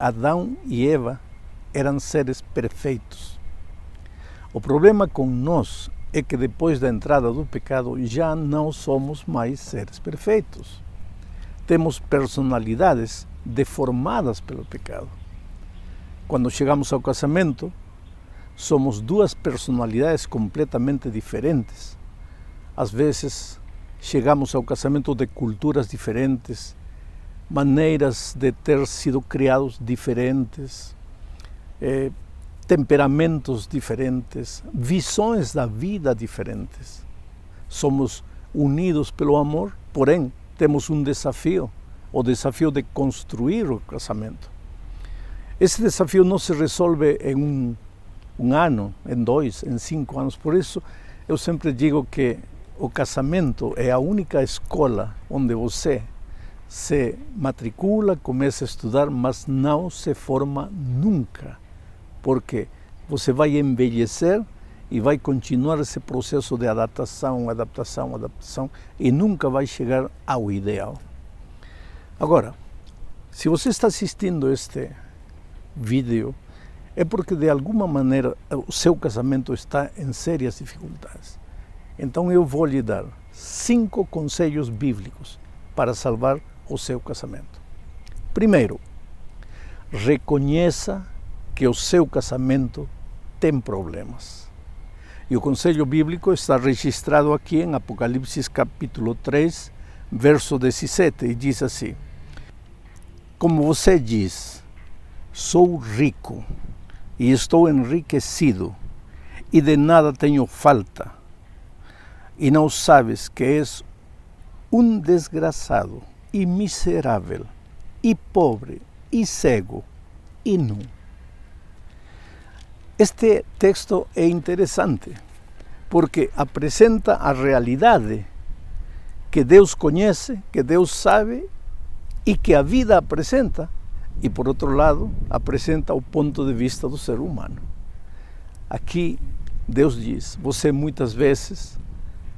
Adão e Eva eram seres perfeitos. O problema com nós é que depois da entrada do pecado já não somos mais seres perfeitos. Temos personalidades deformadas pelo pecado. Quando chegamos ao casamento, somos duas personalidades completamente diferentes. Às vezes, chegamos ao casamento de culturas diferentes, maneiras de ter sido criados diferentes, temperamentos diferentes, visões da vida diferentes. Somos unidos pelo amor, porém temos um desafio, o desafio de construir o casamento. Esse desafio não se resolve em um ano, em 2, em 5 anos. Por isso, eu sempre digo que o casamento é a única escola onde você se matricula, começa a estudar, mas não se forma nunca, porque você vai envelhecer e vai continuar esse processo de adaptação, e nunca vai chegar ao ideal. Agora, se você está assistindo este vídeo, é porque de alguma maneira o seu casamento está em sérias dificuldades. Então eu vou lhe dar 5 conselhos bíblicos para salvar o seu casamento. Primeiro, reconheça que o seu casamento tem problemas. E o conselho bíblico está registrado aqui em Apocalipse capítulo 3, verso 17, e diz assim: como você diz, sou rico e estou enriquecido e de nada tenho falta, e não sabes que és um desgraçado e miserável, e pobre, e cego, e nu. Este texto é interessante, porque apresenta a realidade que Deus conhece, que Deus sabe, e que a vida apresenta, e por outro lado, apresenta o ponto de vista do ser humano. Aqui, Deus diz, você muitas vezes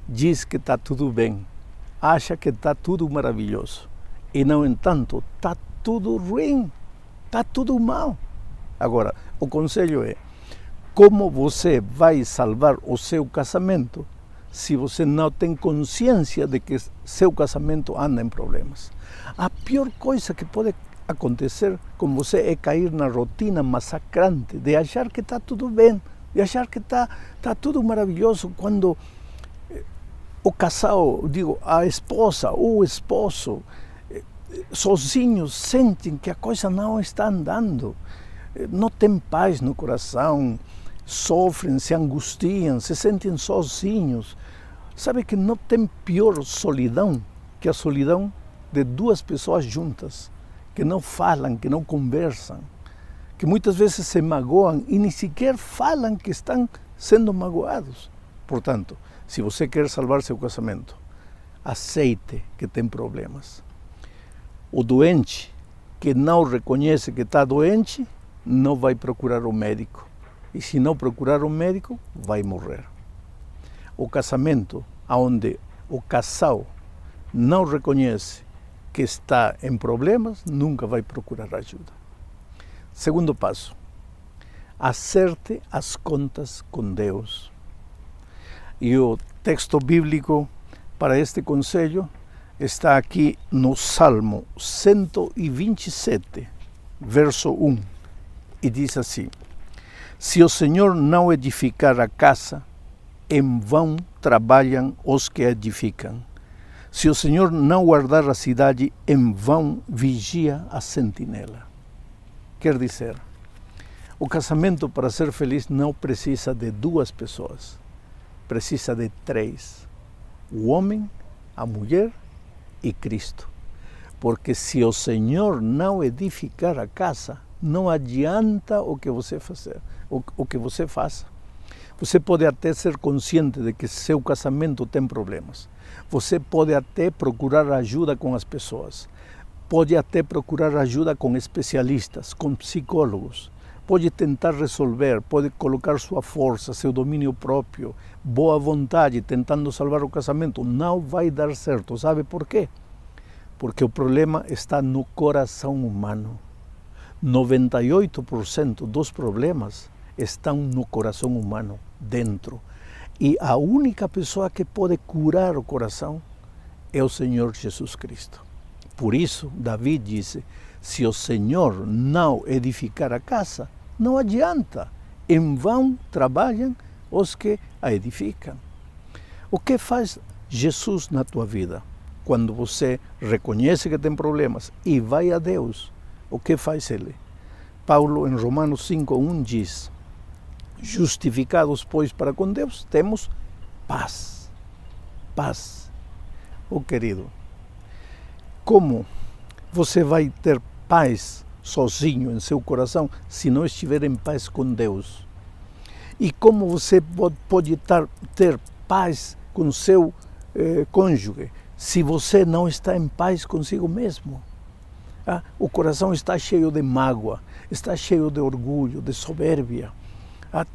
diz que está tudo bem, acha que está tudo maravilhoso, e no entanto está tudo ruim, está tudo mal. Agora, o conselho é, como você vai salvar o seu casamento se você não tem consciência de que seu casamento anda em problemas? A pior coisa que pode acontecer com você é cair na rotina massacrante de achar que está tudo bem, de achar que está tudo maravilhoso, quando o casal, a esposa ou o esposo, sozinhos sentem que a coisa não está andando, não tem paz no coração, sofrem, se angustiam, se sentem sozinhos. Sabe que não tem pior solidão que a solidão de duas pessoas juntas, que não falam, que não conversam, que muitas vezes se magoam e nem sequer falam que estão sendo magoados. Portanto, se você quer salvar seu casamento, aceite que tem problemas. O doente que não reconhece que está doente, não vai procurar o médico. E se não procurar o médico, vai morrer. O casamento onde o casal não reconhece que está em problemas, nunca vai procurar ajuda. Segundo passo, acerte as contas com Deus. E o texto bíblico para este conselho está aqui no Salmo 127, verso 1, e diz assim: se o Senhor não edificar a casa, em vão trabalham os que a edificam. Se o Senhor não guardar a cidade, em vão vigia a sentinela. Quer dizer, o casamento para ser feliz não precisa de 2 pessoas, precisa de 3. O homem, a mulher e Cristo. Porque se o Senhor não edificar a casa, não adianta o que você faça. Você pode até ser consciente de que seu casamento tem problemas. Você pode até procurar ajuda com as pessoas. Pode até procurar ajuda com especialistas, com psicólogos. Pode tentar resolver, pode colocar sua força, seu domínio próprio, boa vontade, tentando salvar o casamento. Não vai dar certo. Sabe por quê? Porque o problema está no coração humano. 98% dos problemas estão no coração humano, dentro. E a única pessoa que pode curar o coração é o Senhor Jesus Cristo. Por isso, Davi disse, se o Senhor não edificar a casa, não adianta. Em vão trabalham os que a edificam. O que faz Jesus na tua vida? Quando você reconhece que tem problemas e vai a Deus, o que faz Ele? Paulo, em Romanos 5:1 diz, justificados, pois, para com Deus, temos paz. Paz. Oh, querido, como você vai ter paz sozinho em seu coração se não estiver em paz com Deus? E como você pode ter paz com seu cônjuge se você não está em paz consigo mesmo? O coração está cheio de mágoa, está cheio de orgulho, de soberbia.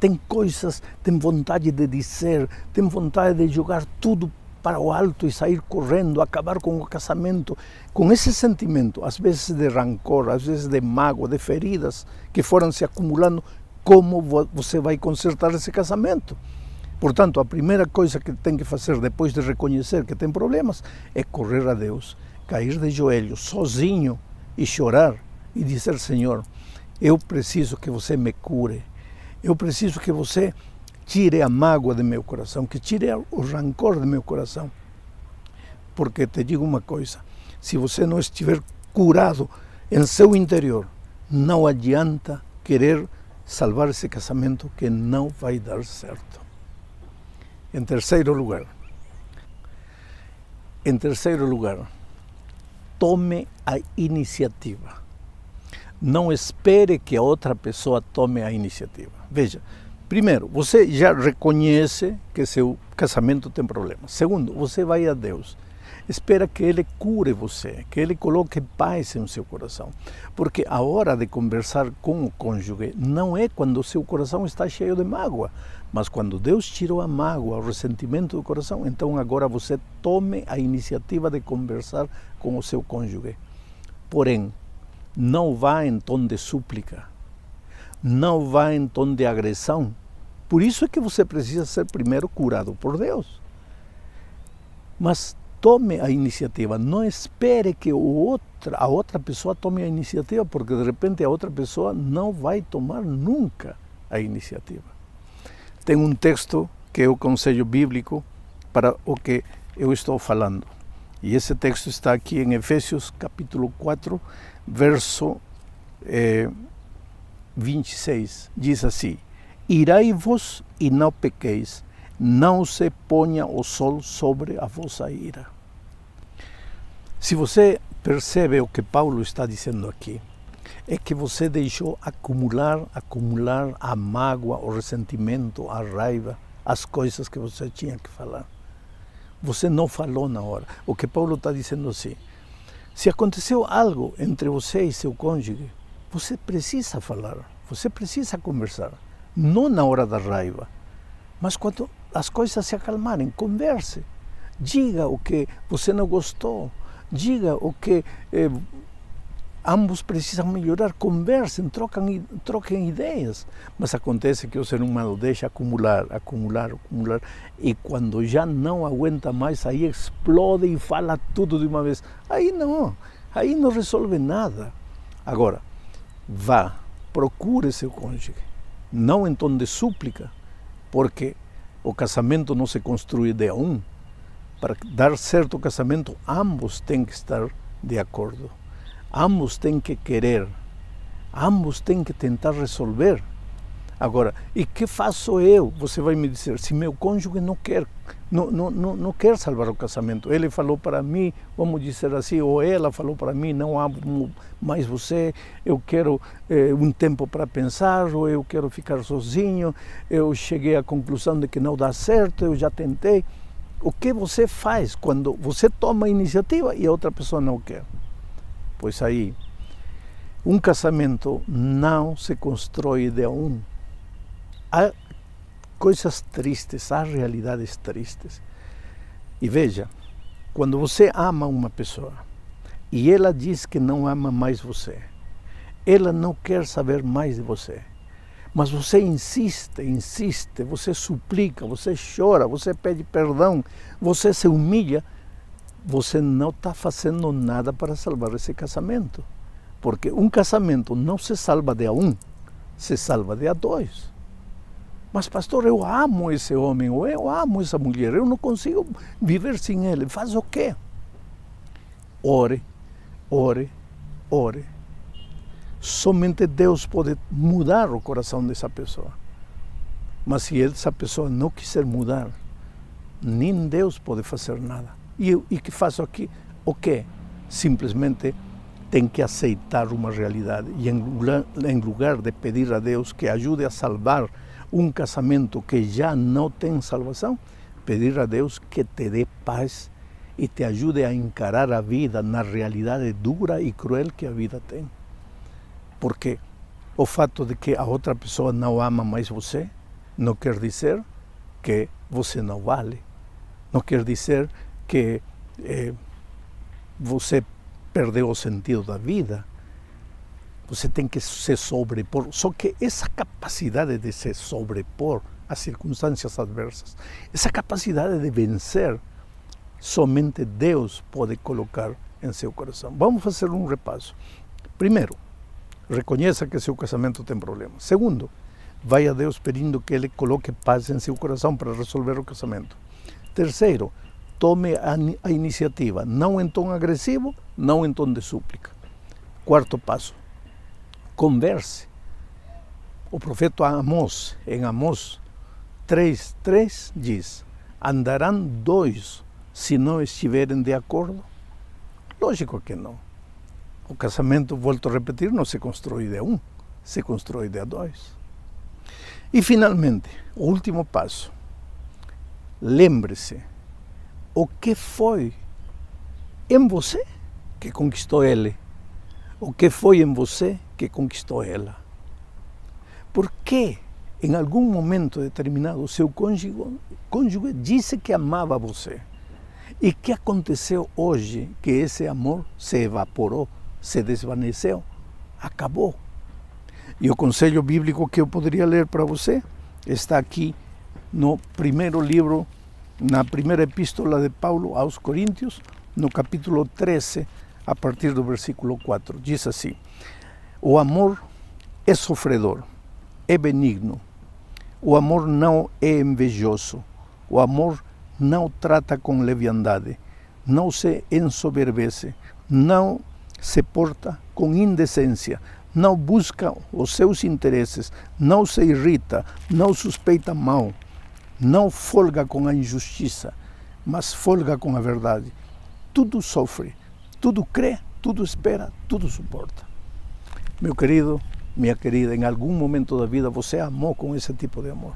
Tem coisas, tem vontade de dizer, tem vontade de jogar tudo para o alto e sair correndo, acabar com o casamento, com esse sentimento, às vezes de rancor, às vezes de mágoa, de feridas que foram se acumulando. Como você vai consertar esse casamento? Portanto, a primeira coisa que tem que fazer depois de reconhecer que tem problemas é correr a Deus, cair de joelhos, sozinho, e chorar e dizer, Senhor, eu preciso que você me cure, eu preciso que você tire a mágoa de meu coração, que tire o rancor de meu coração. Porque te digo uma coisa, se você não estiver curado em seu interior, não adianta querer salvar esse casamento que não vai dar certo. Em terceiro lugar, tome a iniciativa. Não espere que a outra pessoa tome a iniciativa. Veja, primeiro, você já reconhece que seu casamento tem problemas. Segundo, você vai a Deus. Espera que Ele cure você, que Ele coloque paz em seu coração. Porque a hora de conversar com o cônjuge não é quando o seu coração está cheio de mágoa, mas quando Deus tirou a mágoa, o ressentimento do coração, então agora você tome a iniciativa de conversar com o seu cônjuge. Porém, não vá em tom de súplica, não vá em tom de agressão. Por isso é que você precisa ser primeiro curado por Deus. Mas tome a iniciativa, não espere que a outra pessoa tome a iniciativa, porque de repente a outra pessoa não vai tomar nunca a iniciativa. Tem um texto que é o conselho bíblico para o que eu estou falando. E esse texto está aqui em Efésios capítulo 4, verso 26. Diz assim, irai-vos e não pequeis, não se ponha o sol sobre a vossa ira. Se você percebe o que Paulo está dizendo aqui, é que você deixou acumular a mágoa, o ressentimento, a raiva, as coisas que você tinha que falar. Você não falou na hora. O que Paulo está dizendo assim, se aconteceu algo entre você e seu cônjuge, você precisa falar, você precisa conversar, não na hora da raiva, mas quando as coisas se acalmarem, converse, diga o que você não gostou, diga o que ambos precisam melhorar, conversem, troquem ideias. Mas acontece que o ser humano deixa acumular, e quando já não aguenta mais, aí explode e fala tudo de uma vez. Aí não resolve nada. Agora, vá, procure seu cônjuge, não em tom de súplica, porque o casamento não se construi de a um. Para dar certo o casamento, ambos têm que estar de acordo. Ambos têm que querer, ambos têm que tentar resolver. Agora, e que faço eu? Você vai me dizer, se meu cônjuge não quer salvar o casamento, ele falou para mim, vamos dizer assim, ou ela falou para mim, não amo mais você, eu quero um tempo para pensar, ou eu quero ficar sozinho, eu cheguei à conclusão de que não dá certo, eu já tentei. O que você faz quando você toma a iniciativa e a outra pessoa não quer? Pois aí, um casamento não se constrói de a um. Há coisas tristes, há realidades tristes. E veja, quando você ama uma pessoa e ela diz que não ama mais você, ela não quer saber mais de você. Mas você insiste, insiste, você suplica, você chora, você pede perdão, você se humilha. Você não está fazendo nada para salvar esse casamento. Porque um casamento não se salva de a um, se salva de a dois. Mas pastor, eu amo esse homem, ou eu amo essa mulher, eu não consigo viver sem ele. Faz o quê? Ore, ore, ore. Somente Deus pode mudar o coração dessa pessoa. Mas se essa pessoa não quiser mudar, nem Deus pode fazer nada. E que faço aqui? O quê? Simplesmente tem que aceitar uma realidade. E em lugar de pedir a Deus que ajude a salvar um casamento que já não tem salvação, pedir a Deus que te dê paz e te ajude a encarar a vida na realidade dura e cruel que a vida tem. Porque o fato de que a outra pessoa não ama mais você, não quer dizer que você não vale. Não quer dizer que você perdeu o sentido da vida. Você tem que se sobrepor. Só que essa capacidade de se sobrepor às circunstâncias adversas, essa capacidade de vencer, somente Deus pode colocar em seu coração. Vamos fazer um repasso. Primeiro, reconheça que seu casamento tem problemas. Segundo, vai a Deus pedindo que Ele coloque paz em seu coração para resolver o casamento. Terceiro, tome a iniciativa, não em tom agressivo, não em tom de súplica. Quarto passo, converse. O profeta Amós, em Amós 3:3 diz: andarão dois se não estiverem de acordo? Lógico que não. O casamento, volto a repetir, não se constrói de a um, se constrói de a dois. E finalmente, o último passo, lembre-se, o que foi em você que conquistou ele? O que foi em você que conquistou ela? Por que em algum momento determinado o seu cônjuge disse que amava você? E que aconteceu hoje que esse amor se evaporou, se desvaneceu, acabou? E o conselho bíblico que eu poderia ler para você está aqui no primeiro livro, na primeira epístola de Paulo aos Coríntios, no capítulo 13, a partir do versículo 4. Diz assim: o amor é sofredor, é benigno, o amor não é invejoso, o amor não trata com leviandade, não se ensoberbece, não se porta com indecência, não busca os seus interesses, não se irrita, não suspeita mal, não folga com a injustiça, mas folga com a verdade. Tudo sofre, tudo crê, tudo espera, tudo suporta. Meu querido, minha querida, em algum momento da vida você amou com esse tipo de amor.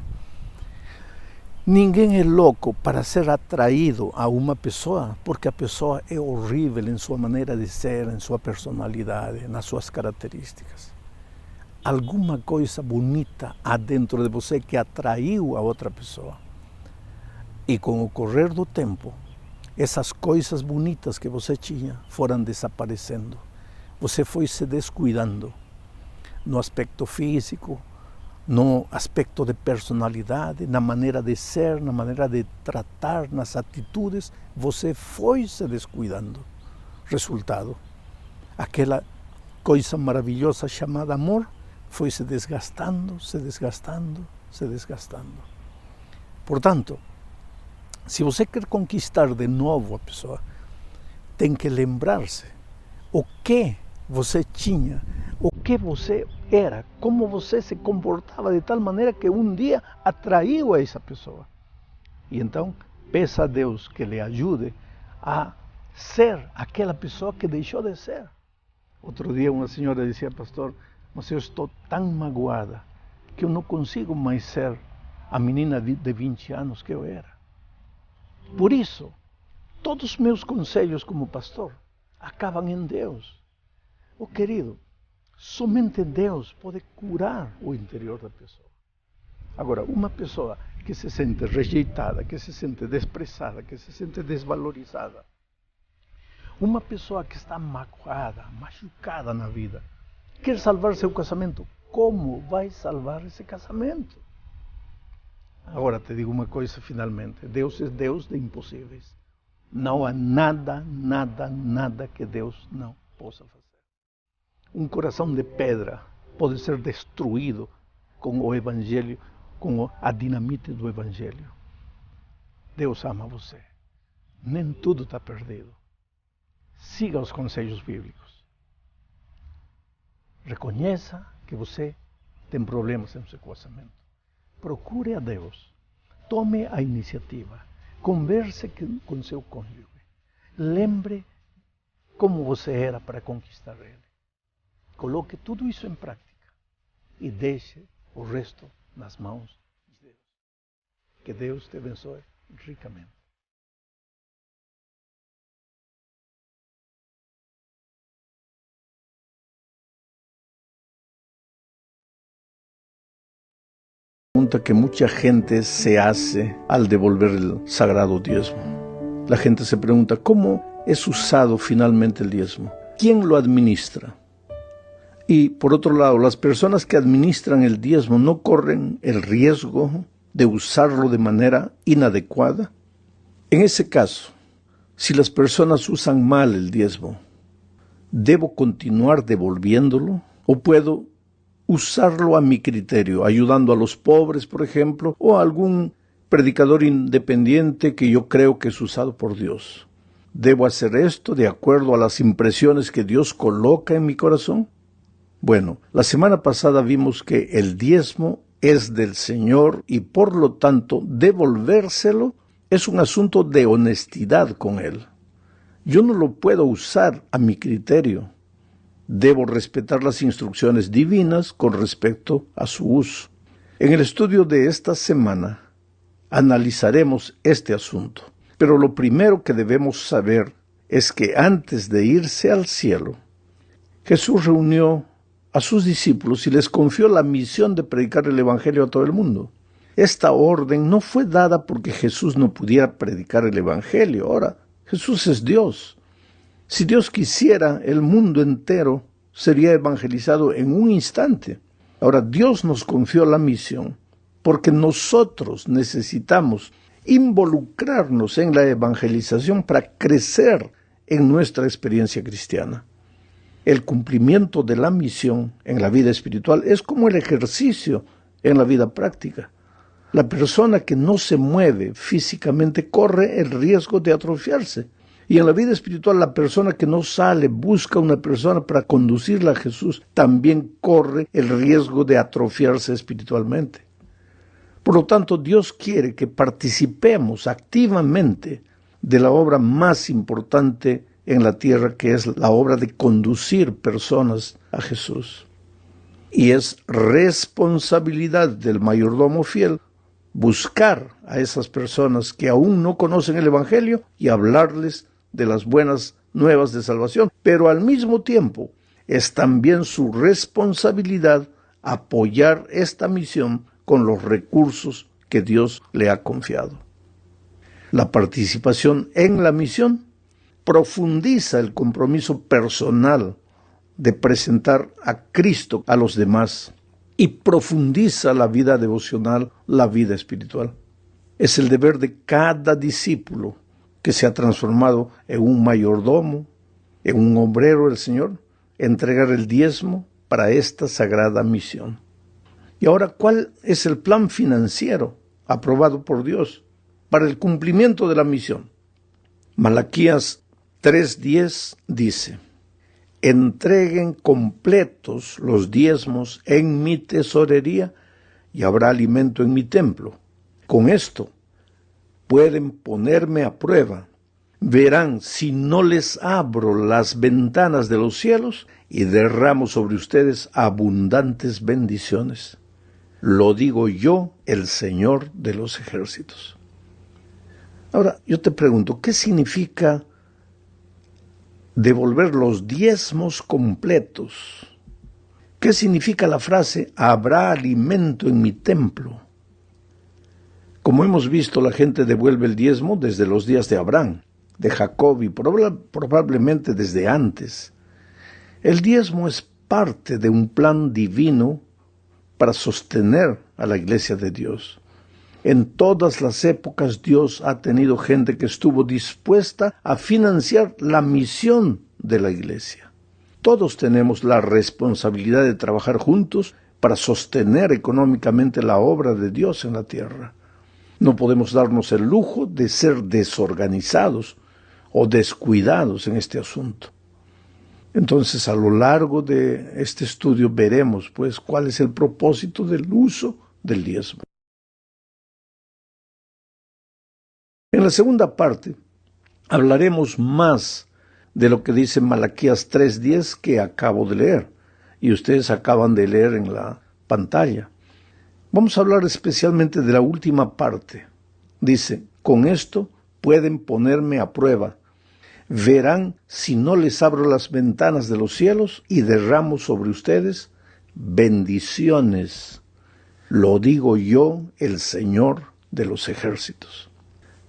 Ninguém é louco para ser atraído a uma pessoa porque a pessoa é horrível em sua maneira de ser, em sua personalidade, nas suas características. Alguma coisa bonita há dentro de você que atraiu a outra pessoa. E com o correr do tempo, essas coisas bonitas que você tinha foram desaparecendo. Você foi se descuidando no aspecto físico, no aspecto de personalidade, na maneira de ser, na maneira de tratar, nas atitudes, você foi se descuidando. Resultado, aquela coisa maravilhosa chamada amor foi se desgastando, se desgastando, se desgastando. Portanto, se você quer conquistar de novo a pessoa, tem que lembrar-se o que você tinha, o que você era, como você se comportava de tal maneira que um dia atraiu a essa pessoa. E então, peça a Deus que lhe ajude a ser aquela pessoa que deixou de ser. Outro dia uma senhora dizia: pastor, mas eu estou tão magoada que eu não consigo mais ser a menina de 20 anos que eu era. Por isso, todos os meus conselhos como pastor acabam em Deus. Oh querido, somente Deus pode curar o interior da pessoa. Agora, uma pessoa que se sente rejeitada, que se sente desprezada, que se sente desvalorizada, uma pessoa que está magoada, machucada na vida, Quer salvar seu casamento? Como vai salvar esse casamento? Agora te digo uma coisa finalmente. Deus é Deus de impossíveis. Não há nada, nada, nada que Deus não possa fazer. Um coração de pedra pode ser destruído com o Evangelho, com a dinamite do Evangelho. Deus ama você. Nem tudo está perdido. Siga os conselhos bíblicos. Reconheça que você tem problemas em seu casamento. Procure a Deus. Tome a iniciativa. Converse com seu cônjuge. Lembre como você era para conquistar ele. Coloque tudo isso em prática e deixe o resto nas mãos de Deus. Que Deus te abençoe ricamente. Pregunta que mucha gente se hace al devolver el sagrado diezmo. La gente se pregunta, ¿cómo es usado finalmente el diezmo? ¿Quién lo administra? Y por otro lado, las personas que administran el diezmo no corren el riesgo de usarlo de manera inadecuada. En ese caso, si las personas usan mal el diezmo, ¿debo continuar devolviéndolo o puedo usarlo a mi criterio, ayudando a los pobres, por ejemplo, o a algún predicador independiente que yo creo que es usado por Dios? ¿Debo hacer esto de acuerdo a las impresiones que Dios coloca en mi corazón? Bueno, la semana pasada vimos que el diezmo es del Señor y por lo tanto devolvérselo es un asunto de honestidad con Él. Yo no lo puedo usar a mi criterio. Debo respetar las instrucciones divinas con respecto a su uso. En el estudio de esta semana analizaremos este asunto. Pero lo primero que debemos saber es que antes de irse al cielo, Jesús reunió a sus discípulos y les confió la misión de predicar el Evangelio a todo el mundo. Esta orden no fue dada porque Jesús no pudiera predicar el Evangelio. Ahora, Jesús es Dios. Si Dios quisiera, el mundo entero sería evangelizado en un instante. Ahora, Dios nos confió la misión porque nosotros necesitamos involucrarnos en la evangelización para crecer en nuestra experiencia cristiana. El cumplimiento de la misión en la vida espiritual es como el ejercicio en la vida práctica. La persona que no se mueve físicamente corre el riesgo de atrofiarse. Y en la vida espiritual, la persona que no sale, busca una persona para conducirla a Jesús, también corre el riesgo de atrofiarse espiritualmente. Por lo tanto, Dios quiere que participemos activamente de la obra más importante en la tierra, que es la obra de conducir personas a Jesús. Y es responsabilidad del mayordomo fiel buscar a esas personas que aún no conocen el Evangelio y hablarles de las buenas nuevas de salvación, pero al mismo tiempo es también su responsabilidad apoyar esta misión con los recursos que Dios le ha confiado. La participación en la misión profundiza el compromiso personal de presentar a Cristo a los demás y profundiza la vida devocional, la vida espiritual. Es el deber de cada discípulo que se ha transformado en un mayordomo, en un obrero del Señor, entregar el diezmo para esta sagrada misión. Y ahora, ¿cuál es el plan financiero aprobado por Dios para el cumplimiento de la misión? Malaquías 3:10 dice: entreguen completos los diezmos en mi tesorería y habrá alimento en mi templo. Con esto pueden ponerme a prueba. Verán si no les abro las ventanas de los cielos y derramo sobre ustedes abundantes bendiciones. Lo digo yo, el Señor de los ejércitos. Ahora, yo te pregunto, ¿qué significa devolver los diezmos completos? ¿Qué significa la frase, habrá alimento en mi templo? Como hemos visto, la gente devuelve el diezmo desde los días de Abraham, de Jacob y probablemente desde antes. El diezmo es parte de un plan divino para sostener a la iglesia de Dios. En todas las épocas Dios ha tenido gente que estuvo dispuesta a financiar la misión de la iglesia. Todos tenemos la responsabilidad de trabajar juntos para sostener económicamente la obra de Dios en la tierra. No podemos darnos el lujo de ser desorganizados o descuidados en este asunto. Entonces, a lo largo de este estudio veremos, pues, cuál es el propósito del uso del diezmo. En la segunda parte, hablaremos más de lo que dice Malaquías 3:10 que acabo de leer, y ustedes acaban de leer en la pantalla. Vamos a hablar especialmente de la última parte. Dice, con esto pueden ponerme a prueba. Verán si no les abro las ventanas de los cielos y derramo sobre ustedes bendiciones. Lo digo yo, el Señor de los ejércitos.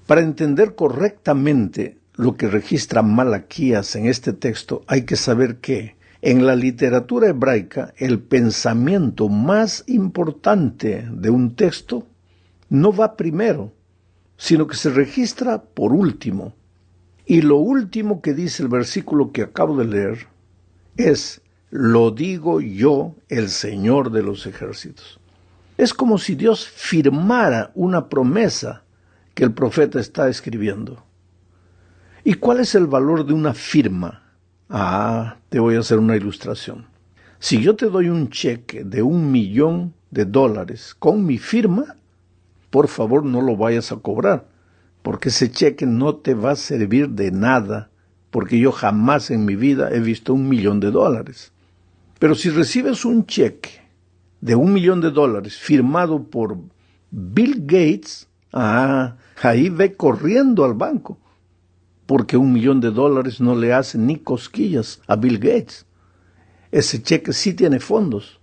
Para entender correctamente lo que registra Malaquías en este texto, hay que saber que en la literatura hebraica el pensamiento más importante de un texto no va primero, sino que se registra por último. Y lo último que dice el versículo que acabo de leer es, lo digo yo, el Señor de los ejércitos. Es como si Dios firmara una promesa que el profeta está escribiendo. ¿Y cuál es el valor de una firma? Te voy a hacer una ilustración. Si yo te doy un cheque de $1,000,000 con mi firma, por favor no lo vayas a cobrar, porque ese cheque no te va a servir de nada, porque yo jamás en mi vida he visto $1,000,000. Pero si recibes un cheque de $1,000,000 firmado por Bill Gates, ahí ve corriendo al banco, porque $1,000,000 no le hace ni cosquillas a Bill Gates. Ese cheque sí tiene fondos.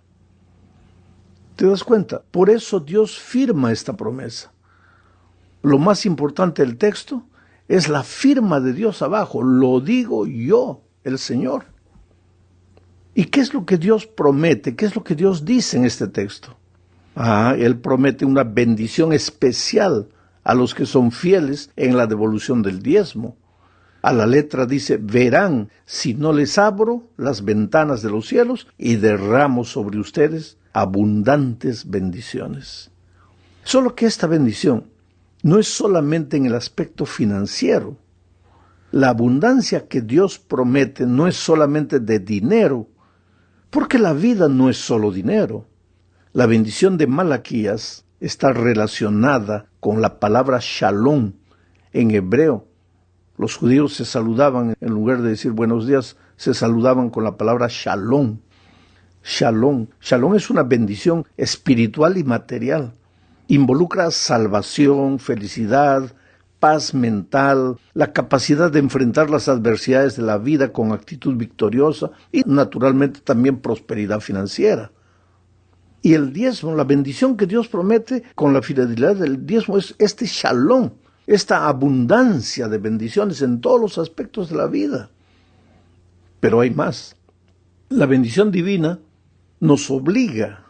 ¿Te das cuenta? Por eso Dios firma esta promesa. Lo más importante del texto es la firma de Dios abajo. Lo digo yo, el Señor. ¿Y qué es lo que Dios promete? ¿Qué es lo que Dios dice en este texto? Él promete una bendición especial a los que son fieles en la devolución del diezmo. A la letra dice, verán si no les abro las ventanas de los cielos y derramo sobre ustedes abundantes bendiciones. Solo que esta bendición no es solamente en el aspecto financiero. La abundancia que Dios promete no es solamente de dinero, porque la vida no es solo dinero. La bendición de Malaquías está relacionada con la palabra shalom en hebreo. Los judíos se saludaban, en lugar de decir buenos días, se saludaban con la palabra shalom. Shalom. Shalom es una bendición espiritual y material. Involucra salvación, felicidad, paz mental, la capacidad de enfrentar las adversidades de la vida con actitud victoriosa y naturalmente también prosperidad financiera. Y el diezmo, la bendición que Dios promete con la fidelidad del diezmo es este shalom, esta abundancia de bendiciones en todos los aspectos de la vida. Pero hay más. La bendición divina nos obliga,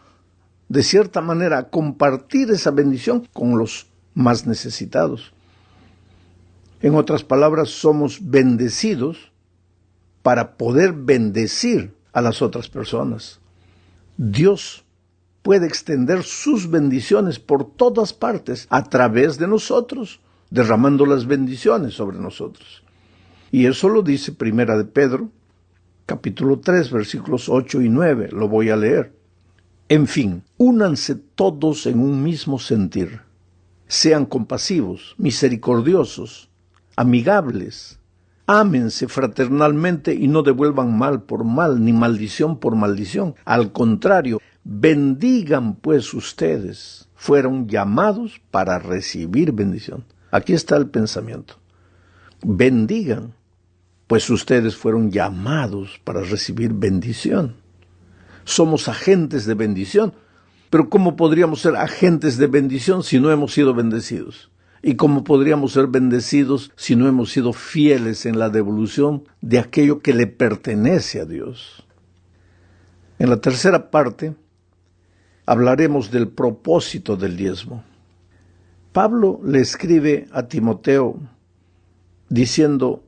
de cierta manera, a compartir esa bendición con los más necesitados. En otras palabras, somos bendecidos para poder bendecir a las otras personas. Dios puede extender sus bendiciones por todas partes a través de nosotros, derramando las bendiciones sobre nosotros. Y eso lo dice Primera de Pedro, capítulo 3, versículos 8 y 9. Lo voy a leer. En fin, únanse todos en un mismo sentir. Sean compasivos, misericordiosos, amigables. Ámense fraternalmente y no devuelvan mal por mal, ni maldición por maldición. Al contrario, bendigan pues ustedes. Fueron llamados para recibir bendición. Aquí está el pensamiento. Bendigan, pues ustedes fueron llamados para recibir bendición. Somos agentes de bendición, pero ¿cómo podríamos ser agentes de bendición si no hemos sido bendecidos? ¿Y cómo podríamos ser bendecidos si no hemos sido fieles en la devolución de aquello que le pertenece a Dios? En la tercera parte hablaremos del propósito del diezmo. Pablo le escribe a Timoteo diciendo: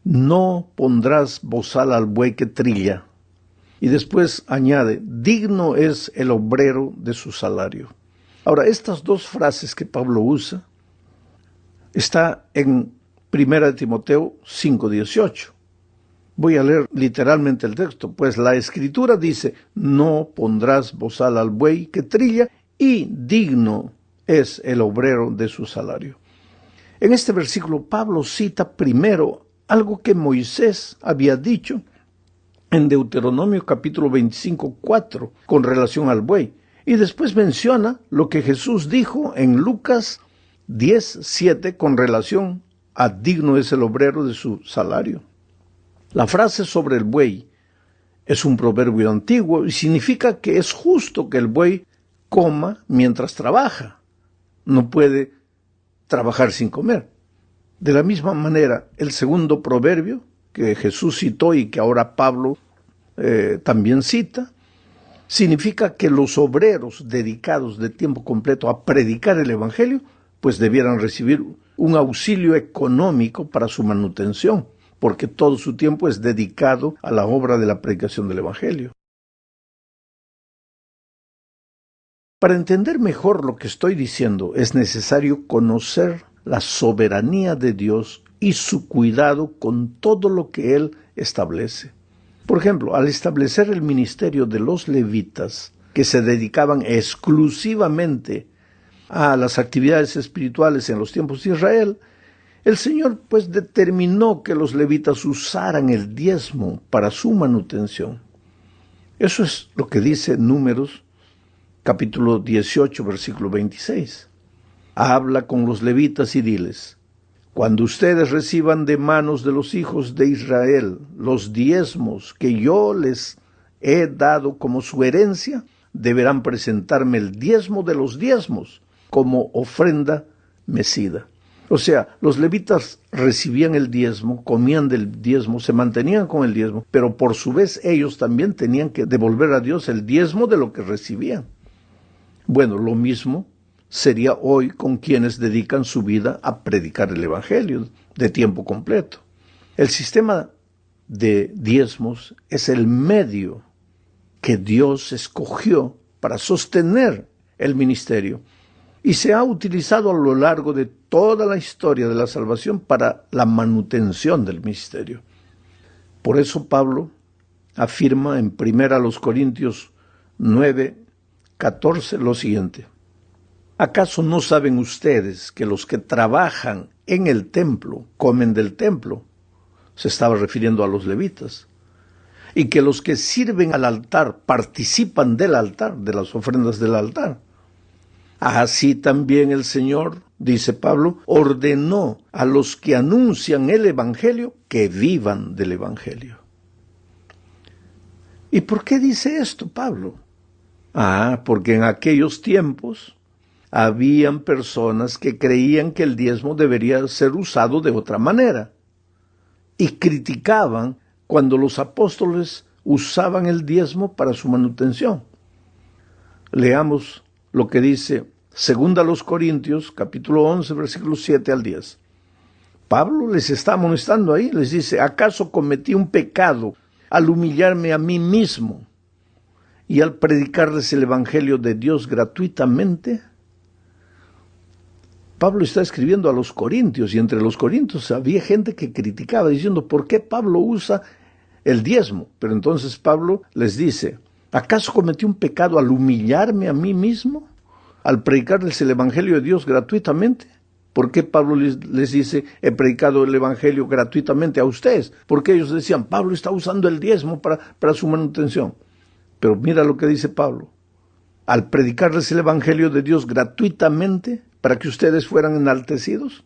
no pondrás bozal al buey que trilla. Y después añade: digno es el obrero de su salario. Ahora, estas dos frases que Pablo usa está en 1 Timoteo 5:18. Voy a leer literalmente el texto, pues la Escritura dice: no pondrás bozal al buey que trilla, y digno es el obrero de su salario. En este versículo, Pablo cita primero algo que Moisés había dicho en Deuteronomio capítulo 25:4 con relación al buey, y después menciona lo que Jesús dijo en Lucas 10:7 con relación a digno es el obrero de su salario. La frase sobre el buey es un proverbio antiguo y significa que es justo que el buey coma mientras trabaja. No puede trabajar sin comer. De la misma manera, el segundo proverbio que Jesús citó y que ahora Pablo también cita, significa que los obreros dedicados de tiempo completo a predicar el Evangelio, pues debieran recibir un auxilio económico para su manutención, porque todo su tiempo es dedicado a la obra de la predicación del Evangelio. Para entender mejor lo que estoy diciendo, es necesario conocer la soberanía de Dios y su cuidado con todo lo que Él establece. Por ejemplo, al establecer el ministerio de los levitas, que se dedicaban exclusivamente a las actividades espirituales en los tiempos de Israel, el Señor pues determinó que los levitas usaran el diezmo para su manutención. Eso es lo que dice Números capítulo 18, versículo 26. Habla con los levitas y diles: cuando ustedes reciban de manos de los hijos de Israel los diezmos que yo les he dado como su herencia, deberán presentarme el diezmo de los diezmos como ofrenda mecida. O sea, los levitas recibían el diezmo, comían del diezmo, se mantenían con el diezmo, pero por su vez ellos también tenían que devolver a Dios el diezmo de lo que recibían. Bueno, lo mismo sería hoy con quienes dedican su vida a predicar el Evangelio de tiempo completo. El sistema de diezmos es el medio que Dios escogió para sostener el ministerio y se ha utilizado a lo largo de toda la historia de la salvación para la manutención del ministerio. Por eso Pablo afirma en 1 Corintios 9:14 lo siguiente: ¿acaso no saben ustedes que los que trabajan en el templo comen del templo? Se estaba refiriendo a los levitas. Y que los que sirven al altar participan del altar, de las ofrendas del altar. Así también el Señor, dice Pablo, ordenó a los que anuncian el Evangelio que vivan del Evangelio. ¿Y por qué dice esto Pablo? Porque en aquellos tiempos habían personas que creían que el diezmo debería ser usado de otra manera y criticaban cuando los apóstoles usaban el diezmo para su manutención. Leamos lo que dice 2 Corintios, capítulo 11, versículos 7 al 10. Pablo les está amonestando ahí, les dice: ¿acaso cometí un pecado al humillarme a mí mismo y al predicarles el Evangelio de Dios gratuitamente? Pablo está escribiendo a los corintios, y entre los corintios había gente que criticaba diciendo: ¿por qué Pablo usa el diezmo? Pero entonces Pablo les dice: ¿acaso cometí un pecado al humillarme a mí mismo? ¿Al predicarles el Evangelio de Dios gratuitamente? ¿Por qué Pablo les dice: he predicado el Evangelio gratuitamente a ustedes? Porque ellos decían: Pablo está usando el diezmo para su manutención. Pero mira lo que dice Pablo: al predicarles el Evangelio de Dios gratuitamente, para que ustedes fueran enaltecidos,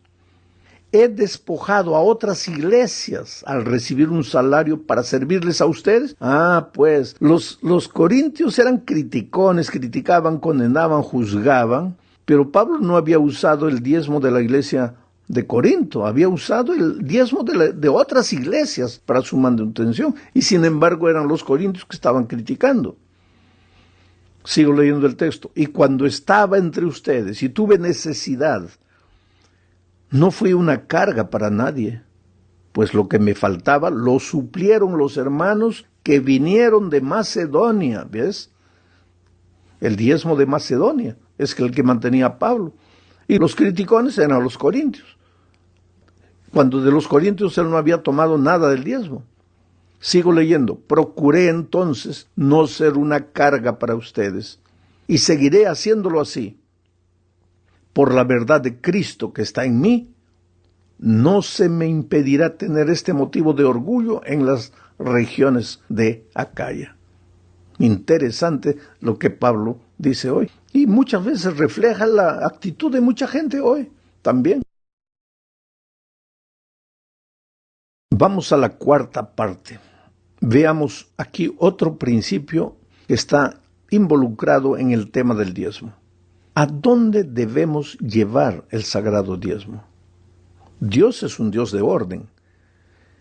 he despojado a otras iglesias al recibir un salario para servirles a ustedes. Pues los corintios eran criticones, criticaban, condenaban, juzgaban, pero Pablo no había usado el diezmo de la iglesia de Corinto había usado el diezmo de otras iglesias para su manutención, y sin embargo eran los corintios que estaban criticando. Sigo leyendo el texto. Y cuando estaba entre ustedes y tuve necesidad, no fui una carga para nadie, pues lo que me faltaba lo suplieron los hermanos que vinieron de Macedonia. ¿Ves? El diezmo de Macedonia es el que mantenía a Pablo. Y los criticones eran los corintios. Cuando de los corintios él no había tomado nada del diezmo. Sigo leyendo. Procuré entonces no ser una carga para ustedes, y seguiré haciéndolo así. Por la verdad de Cristo que está en mí, no se me impedirá tener este motivo de orgullo en las regiones de Acaya. Interesante lo que Pablo dice hoy. Y muchas veces refleja la actitud de mucha gente hoy también. Vamos a la cuarta parte. Veamos aquí otro principio que está involucrado en el tema del diezmo. ¿A dónde debemos llevar el sagrado diezmo? Dios es un Dios de orden.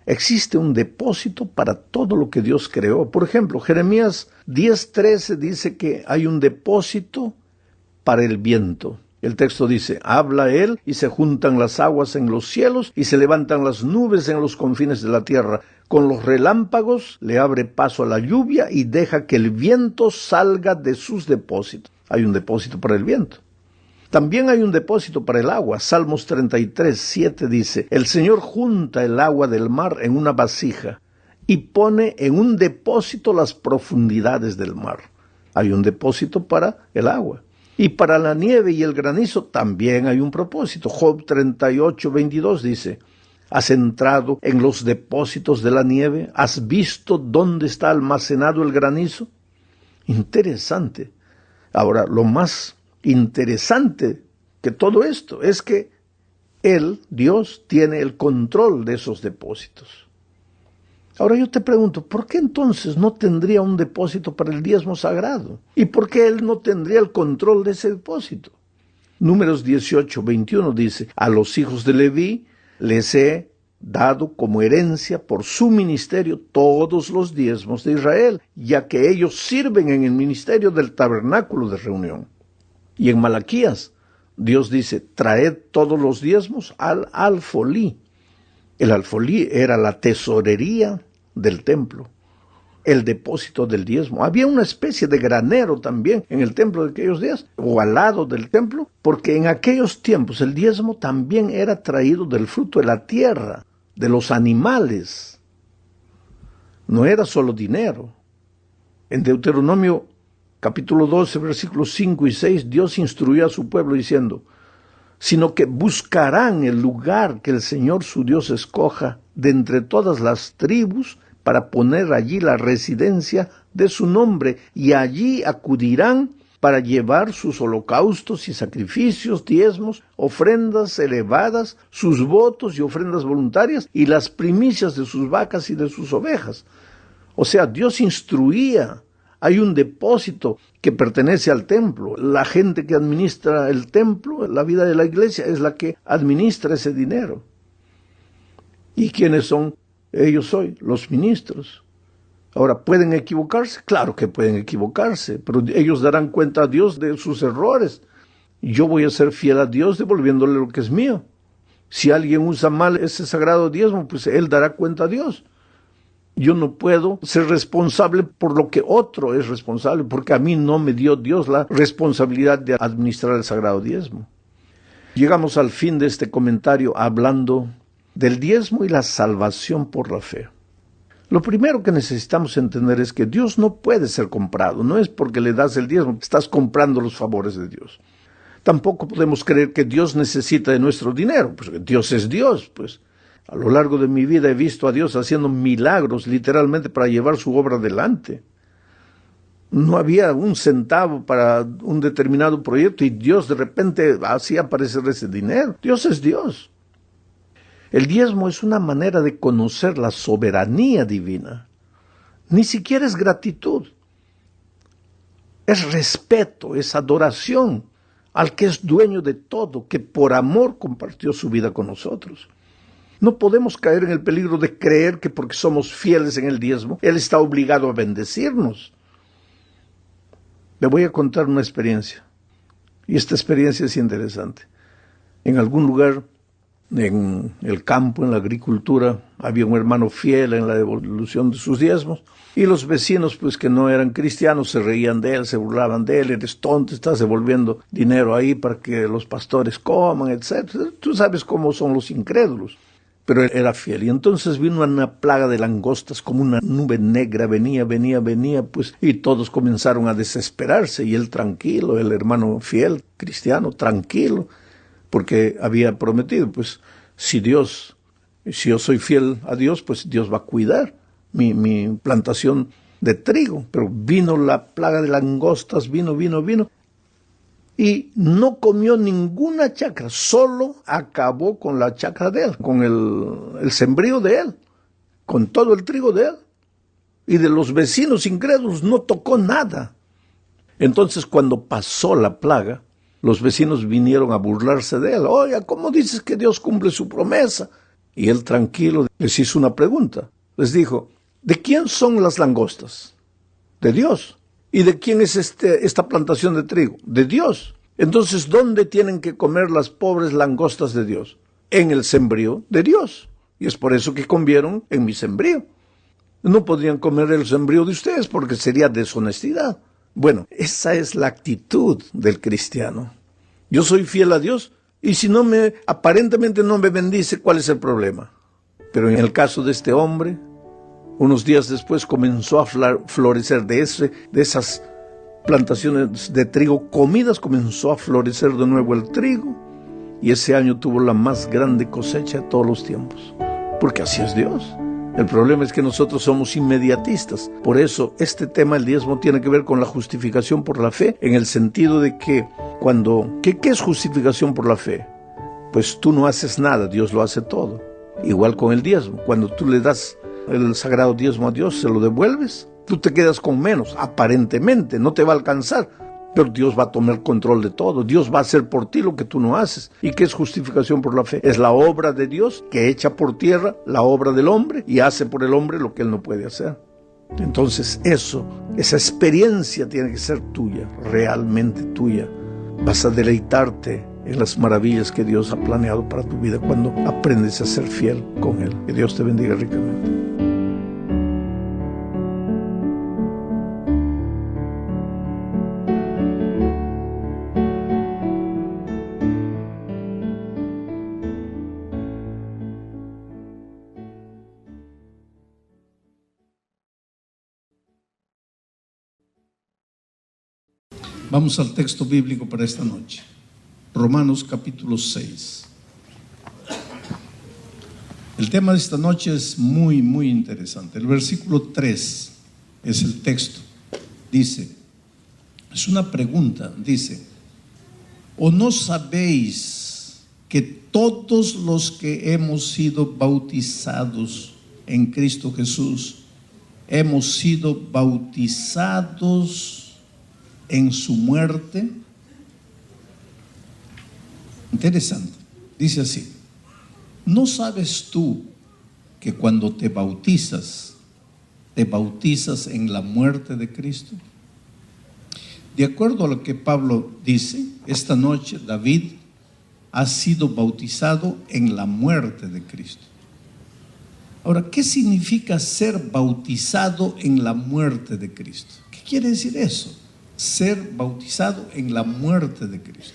Existe un depósito para todo lo que Dios creó. Por ejemplo, Jeremías 10:13 dice que hay un depósito para el viento. El texto dice, habla él y se juntan las aguas en los cielos y se levantan las nubes en los confines de la tierra. Con los relámpagos le abre paso a la lluvia y deja que el viento salga de sus depósitos. Hay un depósito para el viento. También hay un depósito para el agua. Salmos 33:7 dice, el Señor junta el agua del mar en una vasija y pone en un depósito las profundidades del mar. Hay un depósito para el agua. Y para la nieve y el granizo también hay un propósito. Job 38:22 dice, ¿has entrado en los depósitos de la nieve? ¿Has visto dónde está almacenado el granizo? Interesante. Ahora, lo más interesante que todo esto es que Él, Dios, tiene el control de esos depósitos. Ahora yo te pregunto, ¿por qué entonces no tendría un depósito para el diezmo sagrado? ¿Y por qué Él no tendría el control de ese depósito? Números 18:21 dice, a los hijos de Leví les he dado como herencia por su ministerio todos los diezmos de Israel, ya que ellos sirven en el ministerio del tabernáculo de reunión. Y en Malaquías, Dios dice, traed todos los diezmos al alfolí. El alfolí era la tesorería del templo, el depósito del diezmo. Había una especie de granero también en el templo de aquellos días, o al lado del templo, porque en aquellos tiempos el diezmo también era traído del fruto de la tierra, de los animales. No era solo dinero. En Deuteronomio capítulo 12, versículos 5 y 6, Dios instruyó a su pueblo diciendo, sino que buscarán el lugar que el Señor su Dios escoja de entre todas las tribus para poner allí la residencia de su nombre, y allí acudirán para llevar sus holocaustos y sacrificios, diezmos, ofrendas elevadas, sus votos y ofrendas voluntarias, y las primicias de sus vacas y de sus ovejas. O sea, Dios instruía. Hay un depósito que pertenece al templo. La gente que administra el templo, la vida de la iglesia, es la que administra ese dinero. ¿Y quiénes son ellos hoy? Los ministros. Ahora, ¿pueden equivocarse? Claro que pueden equivocarse, pero ellos darán cuenta a Dios de sus errores. Yo voy a ser fiel a Dios devolviéndole lo que es mío. Si alguien usa mal ese sagrado diezmo, pues él dará cuenta a Dios. Yo no puedo ser responsable por lo que otro es responsable, porque a mí no me dio Dios la responsabilidad de administrar el sagrado diezmo. Llegamos al fin de este comentario hablando del diezmo y la salvación por la fe. Lo primero que necesitamos entender es que Dios no puede ser comprado. No es porque le das el diezmo, estás comprando los favores de Dios. Tampoco podemos creer que Dios necesita de nuestro dinero, pues Dios es Dios, pues. A lo largo de mi vida he visto a Dios haciendo milagros, literalmente, para llevar su obra adelante. No había un centavo para un determinado proyecto y Dios de repente hacía aparecer ese dinero. Dios es Dios. El diezmo es una manera de conocer la soberanía divina. Ni siquiera es gratitud. Es respeto, es adoración al que es dueño de todo, que por amor compartió su vida con nosotros. No podemos caer en el peligro de creer que porque somos fieles en el diezmo, Él está obligado a bendecirnos. Le voy a contar una experiencia, y esta experiencia es interesante. En algún lugar, en el campo, en la agricultura, había un hermano fiel en la devolución de sus diezmos, y los vecinos, pues que no eran cristianos, se reían de él, se burlaban de él: eres tonto, estás devolviendo dinero ahí para que los pastores coman, etc. Tú sabes cómo son los incrédulos. Pero él era fiel, y entonces vino una plaga de langostas como una nube negra, venía, pues, y todos comenzaron a desesperarse, y él tranquilo, el hermano fiel, cristiano, tranquilo, porque había prometido, pues, si yo soy fiel a Dios, pues Dios va a cuidar mi plantación de trigo. Pero vino la plaga de langostas, vino, y no comió ninguna chacra, solo acabó con la chacra de él, con el sembrío de él, con todo el trigo de él. Y de los vecinos incrédulos no tocó nada. Entonces, cuando pasó la plaga, los vecinos vinieron a burlarse de él. Oye, ¿cómo dices que Dios cumple su promesa? Y él, tranquilo, les hizo una pregunta. Les dijo: ¿de quién son las langostas? De Dios. ¿Y de quién es esta plantación de trigo? De Dios. Entonces, ¿dónde tienen que comer las pobres langostas de Dios? En el sembrío de Dios. Y es por eso que comieron en mi sembrío. No podrían comer el sembrío de ustedes porque sería deshonestidad. Bueno, esa es la actitud del cristiano. Yo soy fiel a Dios, y si aparentemente no me bendice, ¿cuál es el problema? Pero en el caso de este hombre, unos días después comenzó a florecer de esas plantaciones de trigo comidas, comenzó a florecer de nuevo el trigo, y ese año tuvo la más grande cosecha de todos los tiempos, porque así es Dios. El problema es que nosotros somos inmediatistas. Por eso este tema, el diezmo, tiene que ver con la justificación por la fe, en el sentido de que ¿qué es justificación por la fe? Pues tú no haces nada, Dios lo hace todo. Igual con el diezmo, cuando tú le das el sagrado diezmo a Dios, se lo devuelves, tú te quedas con menos, aparentemente, no te va a alcanzar, pero Dios va a tomar control de todo. Dios va a hacer por ti lo que tú no haces. ¿Y qué es justificación por la fe? Es la obra de Dios que echa por tierra la obra del hombre y hace por el hombre lo que él no puede hacer. Entonces esa experiencia tiene que ser tuya, realmente tuya. Vas a deleitarte en las maravillas que Dios ha planeado para tu vida cuando aprendes a ser fiel con Él. Que Dios te bendiga ricamente. Vamos al texto bíblico para esta noche. Romanos capítulo 6. El tema de esta noche es muy, muy interesante. El versículo 3 es el texto. Dice, es una pregunta, dice: ¿o no sabéis que todos los que hemos sido bautizados en Cristo Jesús, hemos sido bautizados en su muerte? Interesante. Dice así: ¿no sabes tú que cuando te bautizas en la muerte de Cristo? De acuerdo a lo que Pablo dice, esta noche David ha sido bautizado en la muerte de Cristo. Ahora, ¿qué significa ser bautizado en la muerte de Cristo? ¿Qué quiere decir eso? Ser bautizado en la muerte de Cristo.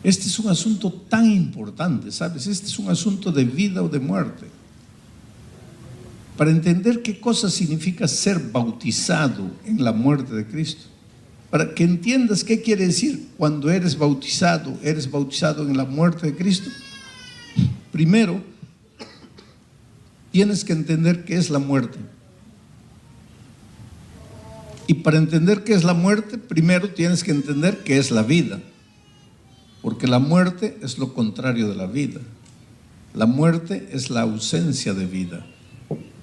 Este es un asunto tan importante, ¿sabes? Este es un asunto de vida o de muerte. Para entender qué cosa significa ser bautizado en la muerte de Cristo, para que entiendas qué quiere decir cuando eres bautizado en la muerte de Cristo, primero tienes que entender qué es la muerte. Y para entender qué es la muerte, primero tienes que entender qué es la vida. Porque la muerte es lo contrario de la vida. La muerte es la ausencia de vida.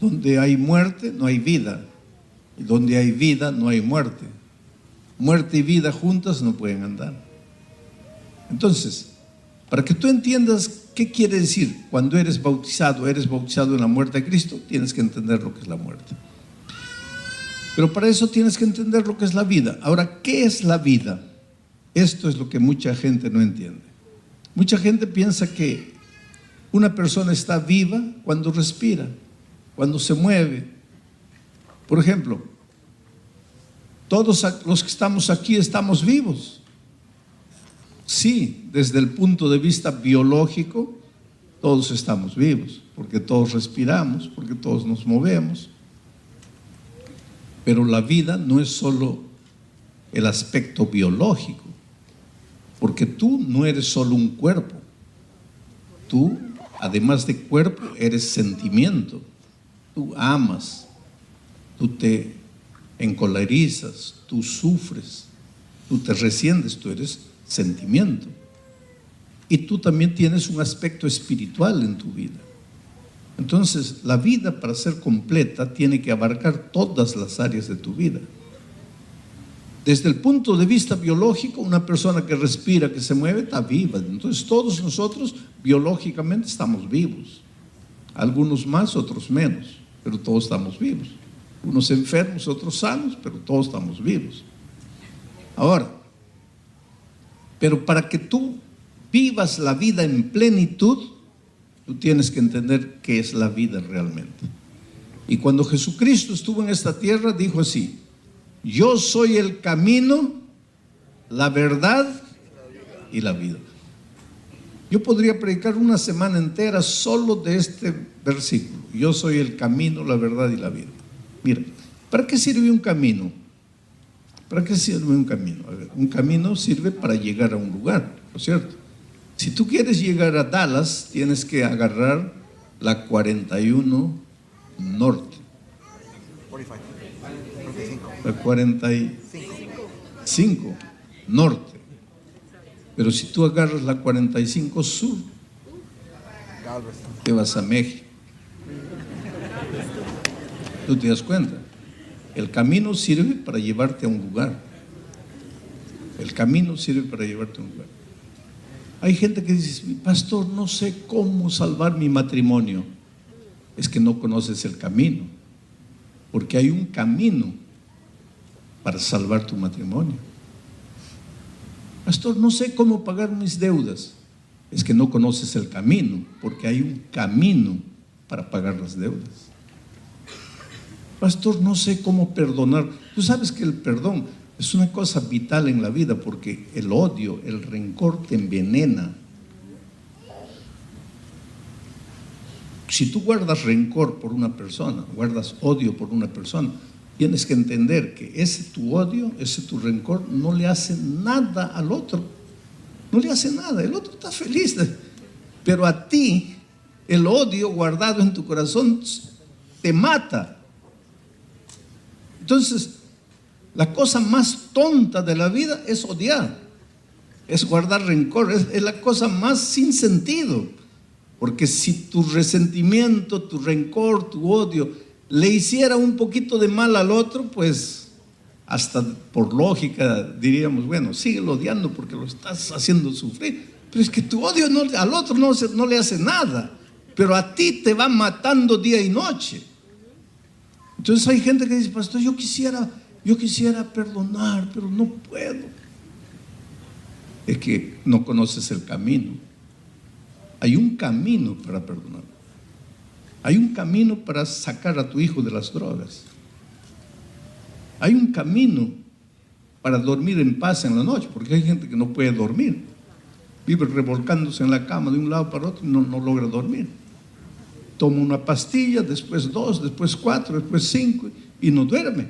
Donde hay muerte, no hay vida. Y donde hay vida, no hay muerte. Muerte y vida juntas no pueden andar. Entonces, para que tú entiendas qué quiere decir cuando eres bautizado en la muerte de Cristo, tienes que entender lo que es la muerte. Pero para eso tienes que entender lo que es la vida. Ahora, ¿qué es la vida? Esto es lo que mucha gente no entiende. Mucha gente piensa que una persona está viva cuando respira, cuando se mueve. Por ejemplo, todos los que estamos aquí estamos vivos. Sí, desde el punto de vista biológico, todos estamos vivos, porque todos respiramos, porque todos nos movemos. Pero la vida no es solo el aspecto biológico, porque tú no eres solo un cuerpo. Tú, además de cuerpo, eres sentimiento. Tú amas, tú te encolerizas, tú sufres, tú te resientes, tú eres sentimiento. Y tú también tienes un aspecto espiritual en tu vida. Entonces, la vida, para ser completa, tiene que abarcar todas las áreas de tu vida. Desde el punto de vista biológico, una persona que respira, que se mueve, está viva. Entonces, todos nosotros biológicamente estamos vivos. Algunos más, otros menos, pero todos estamos vivos. Unos enfermos, otros sanos, pero todos estamos vivos. Ahora, pero para que tú vivas la vida en plenitud, tú tienes que entender qué es la vida realmente. Y cuando Jesucristo estuvo en esta tierra, dijo así: yo soy el camino, la verdad y la vida. Yo podría predicar una semana entera solo de este versículo. Yo soy el camino, la verdad y la vida. Mira, ¿para qué sirve un camino? ¿Para qué sirve un camino? A ver, un camino sirve para llegar a un lugar, ¿no es cierto? Si tú quieres llegar a Dallas, tienes que agarrar la 41 norte. La 45 norte. Pero si tú agarras la 45 sur, te vas a México. ¿Tú te das cuenta? El camino sirve para llevarte a un lugar. El camino sirve para llevarte a un lugar. Hay gente que dice: pastor, no sé cómo salvar mi matrimonio. Es que no conoces el camino, porque hay un camino para salvar tu matrimonio. Pastor, no sé cómo pagar mis deudas. Es que no conoces el camino, porque hay un camino para pagar las deudas. Pastor, no sé cómo perdonar. Tú sabes que el perdón es una cosa vital en la vida, porque el odio, el rencor te envenena. Si tú guardas rencor por una persona, guardas odio por una persona, tienes que entender que ese tu odio, ese tu rencor no le hace nada al otro. No le hace nada, el otro está feliz. Pero a ti, el odio guardado en tu corazón te mata. Entonces, la cosa más tonta de la vida es odiar, es guardar rencor, es la cosa más sin sentido. Porque si tu resentimiento, tu rencor, tu odio le hiciera un poquito de mal al otro, pues hasta por lógica diríamos: bueno, síguelo odiando porque lo estás haciendo sufrir. Pero es que tu odio al otro no le hace nada, pero a ti te va matando día y noche. Entonces hay gente que dice: pastor, yo quisiera perdonar, pero no puedo. Es que no conoces el camino. Hay un camino para perdonar. Hay un camino para sacar a tu hijo de las drogas. Hay un camino para dormir en paz en la noche, porque hay gente que no puede dormir. Vive revolcándose en la cama de un lado para otro y no logra dormir. Toma una pastilla, después 2, después 4, después 5 y no duerme.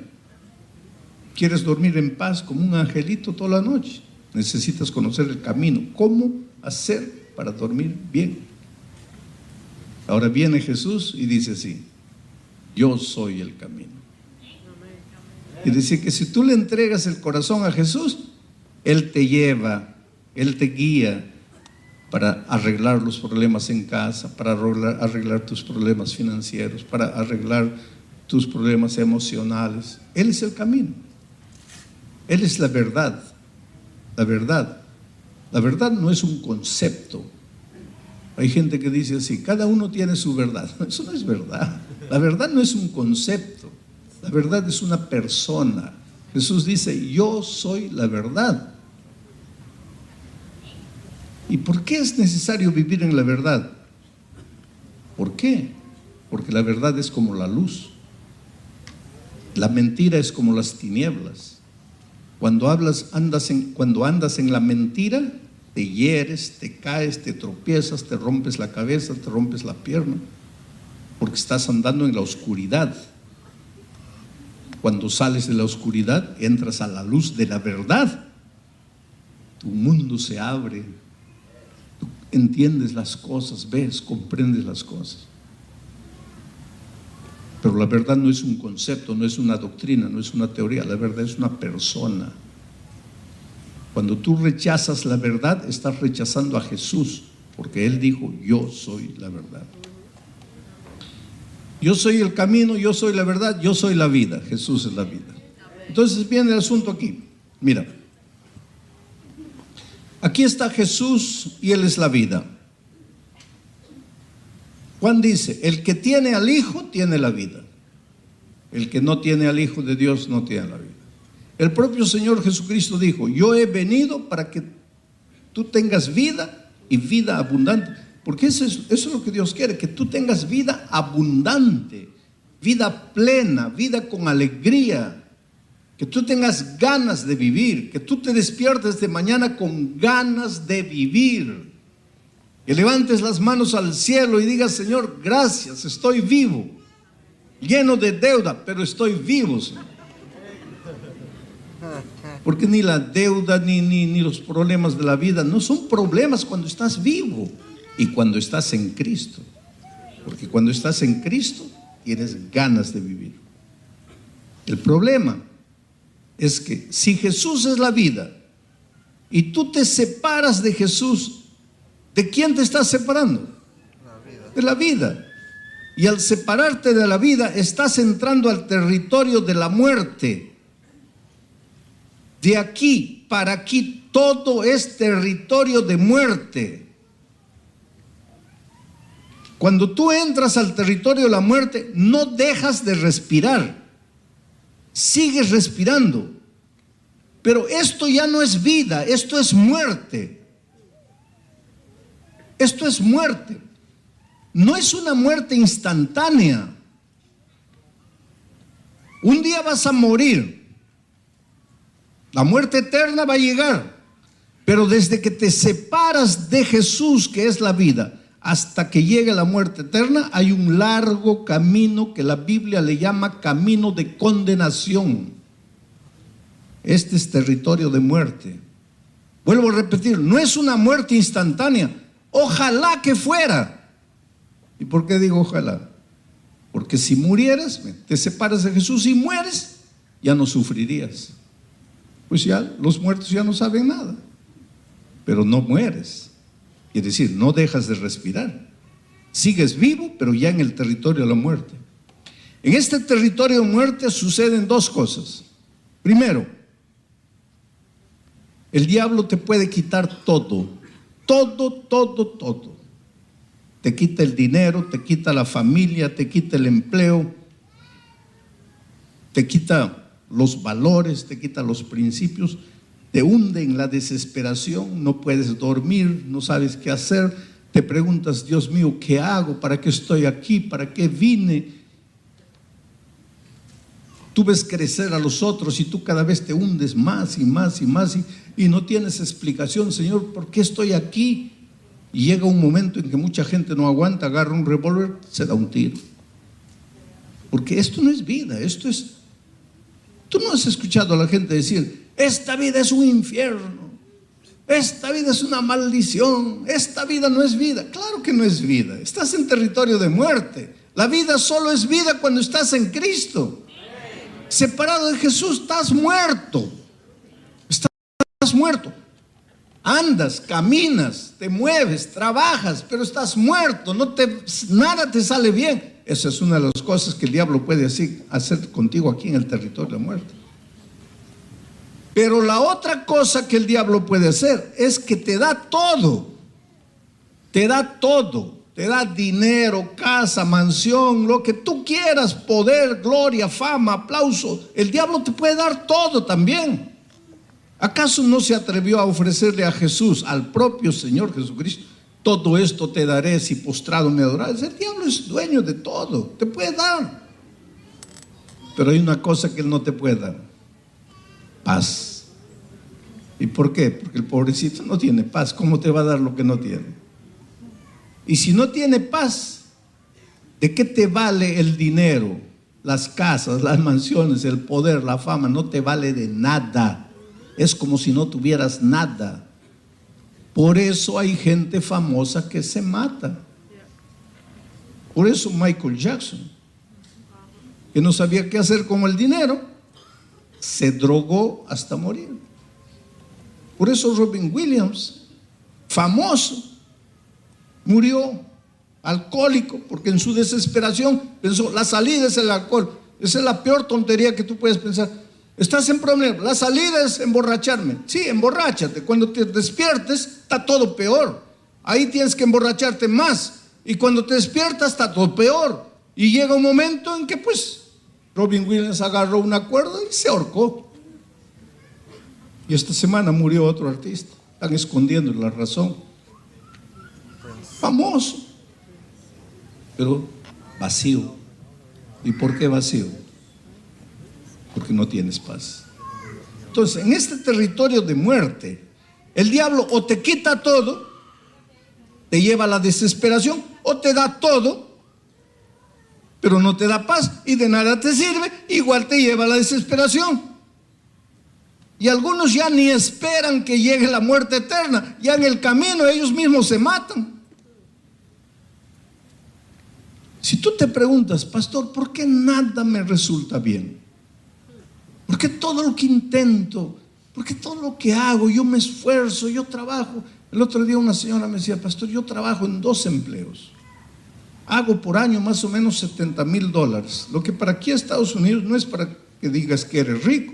¿Quieres dormir en paz como un angelito toda la noche? Necesitas conocer el camino. ¿Cómo hacer para dormir bien? Ahora viene Jesús y dice así: yo soy el camino. Y dice que si tú le entregas el corazón a Jesús, Él te lleva, Él te guía para arreglar los problemas en casa, para arreglar tus problemas financieros, para arreglar tus problemas emocionales. Él es el camino. Él es la verdad. La verdad. La verdad no es un concepto. Hay gente que dice así, cada uno tiene su verdad. Eso no es verdad. La verdad no es un concepto. La verdad es una persona. Jesús dice, yo soy la verdad. ¿Y por qué es necesario vivir en la verdad? ¿Por qué? Porque la verdad es como la luz. La mentira es como las tinieblas. Cuando andas en la mentira, te hieres, te caes, te tropiezas, te rompes la cabeza, te rompes la pierna, porque estás andando en la oscuridad. Cuando sales de la oscuridad, entras a la luz de la verdad. Tu mundo se abre, tú entiendes las cosas, ves, comprendes las cosas. Pero la verdad no es un concepto, no es una doctrina, no es una teoría, la verdad es una persona. Cuando tú rechazas la verdad, estás rechazando a Jesús, porque Él dijo, yo soy la verdad. Yo soy el camino, yo soy la verdad, yo soy la vida. Jesús es la vida. Entonces viene el asunto aquí. Mira, aquí está Jesús y Él es la vida. Juan dice, el que tiene al Hijo tiene la vida. El que no tiene al Hijo de Dios no tiene la vida. El propio Señor Jesucristo dijo, yo he venido para que tú tengas vida y vida abundante. Porque eso es lo que Dios quiere, que tú tengas vida abundante, vida plena, vida con alegría, que tú tengas ganas de vivir, que tú te despiertes de mañana con ganas de vivir, que levantes las manos al cielo y digas, Señor, gracias, estoy vivo, lleno de deuda, pero estoy vivo, Señor. Porque ni la deuda ni los problemas de la vida no son problemas cuando estás vivo. Y cuando estás en Cristo, porque cuando estás en Cristo tienes ganas de vivir. El problema es que si Jesús es la vida y tú te separas de Jesús, ¿de quién te estás separando? De la vida. Y al separarte de la vida estás entrando al territorio de la muerte. De aquí para aquí todo es territorio de muerte. Cuando tú entras al territorio de la muerte, no dejas de respirar, sigues respirando, pero esto ya no es vida, esto es muerte. Esto es muerte, no es una muerte instantánea. Un día vas a morir, la muerte eterna va a llegar, pero desde que te separas de Jesús, que es la vida, hasta que llegue la muerte eterna, hay un largo camino que la Biblia le llama camino de condenación. Este es territorio de muerte. Vuelvo a repetir, no es una muerte instantánea. Ojalá que fuera. ¿Y por qué digo ojalá? Porque si murieras, te separas de Jesús y mueres, ya no sufrirías. Pues ya los muertos ya no saben nada. Pero no mueres. Quiere decir, no dejas de respirar. Sigues vivo, pero ya en el territorio de la muerte. En este territorio de muerte suceden dos cosas. Primero, el diablo te puede quitar todo. Todo. Te quita el dinero, te quita la familia, te quita el empleo, te quita los valores, te quita los principios. Te hunde en la desesperación, no puedes dormir, no sabes qué hacer, te preguntas, Dios mío, ¿qué hago? ¿Para qué estoy aquí? ¿Para qué vine? Tú ves crecer a los otros y tú cada vez te hundes más y más y no tienes explicación, Señor, ¿por qué estoy aquí? Y llega un momento en que mucha gente no aguanta, agarra un revólver, se da un tiro. Porque esto no es vida, esto es... Tú no has escuchado a la gente decir, esta vida es un infierno, esta vida es una maldición, esta vida no es vida. Claro que no es vida, estás en territorio de muerte. La vida solo es vida cuando estás en Cristo. Separado de Jesús, estás muerto. Estás muerto. Andas, caminas, te mueves, trabajas, pero estás muerto, nada te sale bien. Esa es una de las cosas que el diablo puede hacer contigo aquí en el territorio de la muerte. Pero la otra cosa que el diablo puede hacer es que te da todo. Te da todo. Te da dinero, casa, mansión, lo que tú quieras, poder, gloria, fama, aplauso. El diablo te puede dar todo también. ¿Acaso no se atrevió a ofrecerle a Jesús, al propio Señor Jesucristo? Todo esto te daré si postrado me adorares. El diablo es dueño de todo, te puede dar. Pero hay una cosa que él no te puede dar: paz. ¿Y por qué? Porque el pobrecito no tiene paz. ¿Cómo te va a dar lo que no tiene? Y si no tiene paz, ¿de qué te vale el dinero, las casas, las mansiones, el poder, la fama? No te vale de nada. Es como si no tuvieras nada. Por eso hay gente famosa que se mata. Por eso Michael Jackson, que no sabía qué hacer con el dinero, se drogó hasta morir. Por eso Robin Williams, famoso, murió alcohólico, porque en su desesperación pensó: la salida es el alcohol. Esa es la peor tontería que tú puedes pensar. Estás en problemas, la salida es emborracharme. Sí, emborráchate. Cuando te despiertes está todo peor. Ahí tienes que emborracharte más. Y cuando te despiertas está todo peor. Y llega un momento en que pues Robin Williams agarró una cuerda y se ahorcó. Y esta semana murió otro artista. Están escondiendo la razón. Famoso, pero vacío. ¿Y por qué vacío? Porque no tienes paz. Entonces, en este territorio de muerte, el diablo o te quita todo, te lleva a la desesperación, o te da todo, pero no te da paz y de nada te sirve, igual te lleva a la desesperación. Y algunos ya ni esperan que llegue la muerte eterna, ya en el camino ellos mismos se matan. Si tú te preguntas: pastor, ¿por qué nada me resulta bien? ¿Por qué todo lo que intento? ¿Por qué todo lo que hago? Yo me esfuerzo, yo trabajo. El otro día una señora me decía: pastor, yo trabajo en 2 empleos. Hago por año más o menos $70,000. Lo que para aquí a Estados Unidos no es para que digas que eres rico,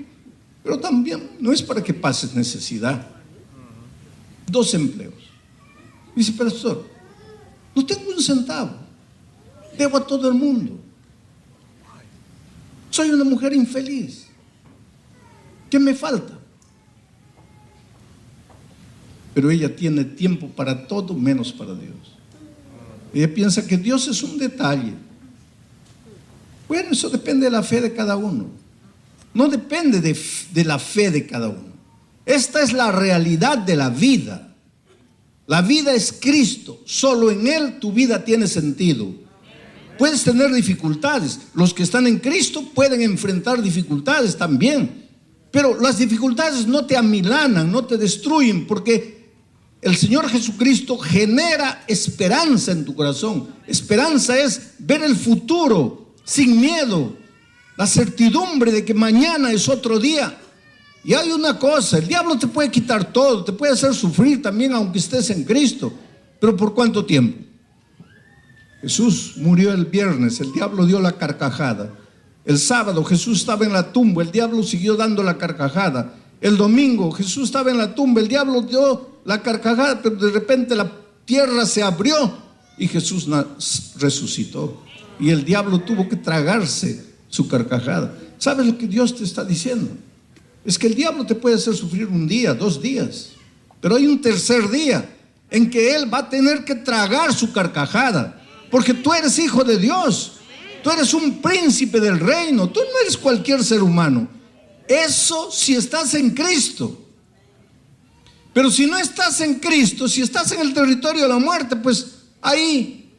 pero también no es para que pases necesidad. 2 empleos. Dice: pastor, no tengo un centavo. Debo a todo el mundo. Soy una mujer infeliz. ¿Qué me falta? Pero ella tiene tiempo para todo menos para Dios. Ella piensa que Dios es un detalle. Bueno, eso depende de la fe de cada uno. No depende de la fe de cada uno. Esta es la realidad de la vida. La vida es Cristo. Solo en Él tu vida tiene sentido. Puedes tener dificultades. Los que están en Cristo pueden enfrentar dificultades también. Pero las dificultades no te amilanan, no te destruyen, porque el Señor Jesucristo genera esperanza en tu corazón. Esperanza es ver el futuro sin miedo, la certidumbre de que mañana es otro día. Y hay una cosa: el diablo te puede quitar todo, te puede hacer sufrir también aunque estés en Cristo. ¿Pero por cuánto tiempo? Jesús murió el viernes, el diablo dio la carcajada. El sábado Jesús estaba en la tumba, el diablo siguió dando la carcajada. El domingo Jesús estaba en la tumba, el diablo dio la carcajada, pero de repente la tierra se abrió y Jesús resucitó. Y el diablo tuvo que tragarse su carcajada. ¿Sabes lo que Dios te está diciendo? Es que el diablo te puede hacer sufrir 1 día, 2 días, pero hay un tercer día en que él va a tener que tragar su carcajada, porque tú eres hijo de Dios. Tú eres un príncipe del reino. Tú no eres cualquier ser humano. Eso si estás en Cristo. Pero si no estás en Cristo, si estás en el territorio de la muerte, pues ahí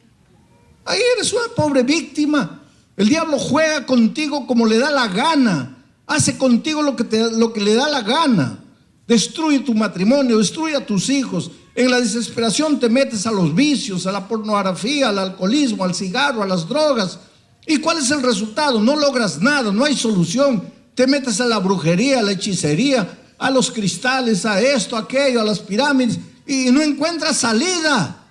eres una pobre víctima. El diablo juega contigo como le da la gana. Hace contigo lo que le da la gana. Destruye tu matrimonio, destruye a tus hijos. En la desesperación te metes a los vicios, a la pornografía, al alcoholismo, al cigarro, a las drogas. ¿Y cuál es el resultado? No logras nada, no hay solución. Te metes a la brujería, a la hechicería, a los cristales, a esto, a aquello, a las pirámides, y no encuentras salida.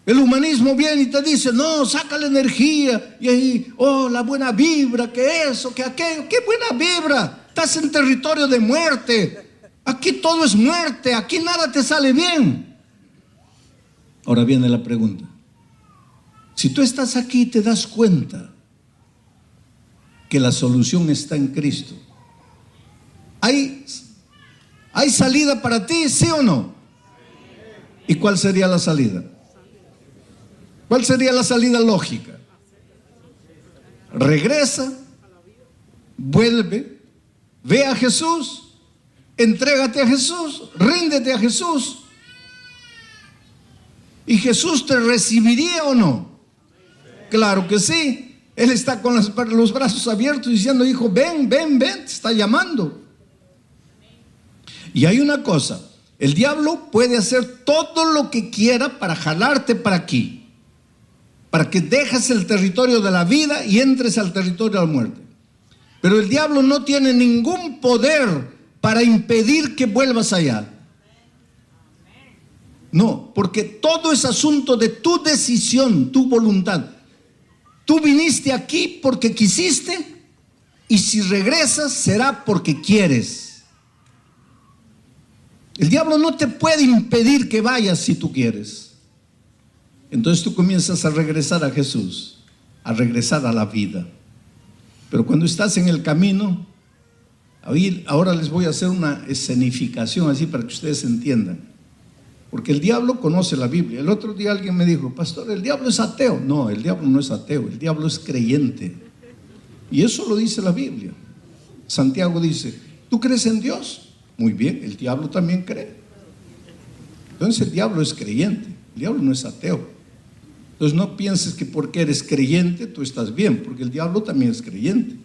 El humanismo viene y te dice: no, saca la energía, y ahí, oh, la buena vibra, que eso, que aquello. ¿Qué buena vibra? estás en territorio de muerte. Aquí todo es muerte, aquí nada te sale bien. Ahora viene la pregunta. Si tú estás aquí y te das cuenta que la solución está en Cristo, ¿hay salida para ti, sí o no? ¿Y cuál sería la salida? ¿Cuál sería la salida lógica? Regresa, vuelve, ve a Jesús, entrégate a Jesús, ríndete a Jesús. ¿Y Jesús te recibiría o no? Claro que sí. Él está con los brazos abiertos diciendo, hijo, ven, ven, ven, te está llamando. Y hay una cosa, el diablo puede hacer todo lo que quiera para jalarte para aquí, para que dejes el territorio de la vida y entres al territorio de la muerte. Pero el diablo no tiene ningún poder para impedir que vuelvas allá. No, porque todo es asunto de tu decisión, tu voluntad. Tú viniste aquí porque quisiste, y si regresas será porque quieres. El diablo no te puede impedir que vayas si tú quieres. Entonces tú comienzas a regresar a Jesús, a regresar a la vida. Pero cuando estás en el camino, ahora les voy a hacer una escenificación así para que ustedes entiendan. Porque el diablo conoce la Biblia. El otro día alguien me dijo, pastor, el diablo es ateo. No, el diablo no es ateo, el diablo es creyente. Y eso lo dice la Biblia. Santiago dice, ¿tú crees en Dios? Muy bien, el diablo también cree. Entonces el diablo es creyente, el diablo no es ateo. Entonces no pienses que porque eres creyente tú estás bien, porque el diablo también es creyente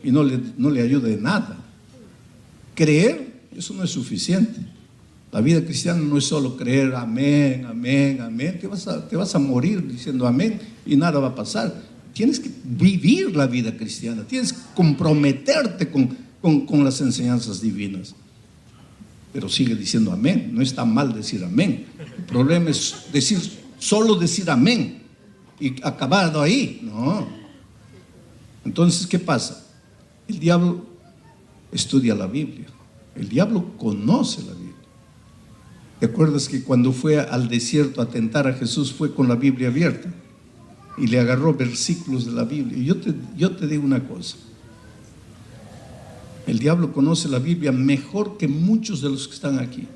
y no le ayuda de nada. Creer, eso no es suficiente. La vida cristiana no es solo creer amén, amén, amén. Te vas a morir diciendo amén y nada va a pasar. Tienes que vivir la vida cristiana, tienes que comprometerte con las enseñanzas divinas. Pero sigue diciendo amén, no está mal decir amén. El problema es solo decir amén y acabado ahí. No. Entonces, ¿qué pasa? El diablo estudia la Biblia, el diablo conoce la Biblia. ¿Te acuerdas que cuando fue al desierto a tentar a Jesús fue con la Biblia abierta y le agarró versículos de la Biblia? Y yo te digo una cosa, el diablo conoce la Biblia mejor que muchos de los que están aquí,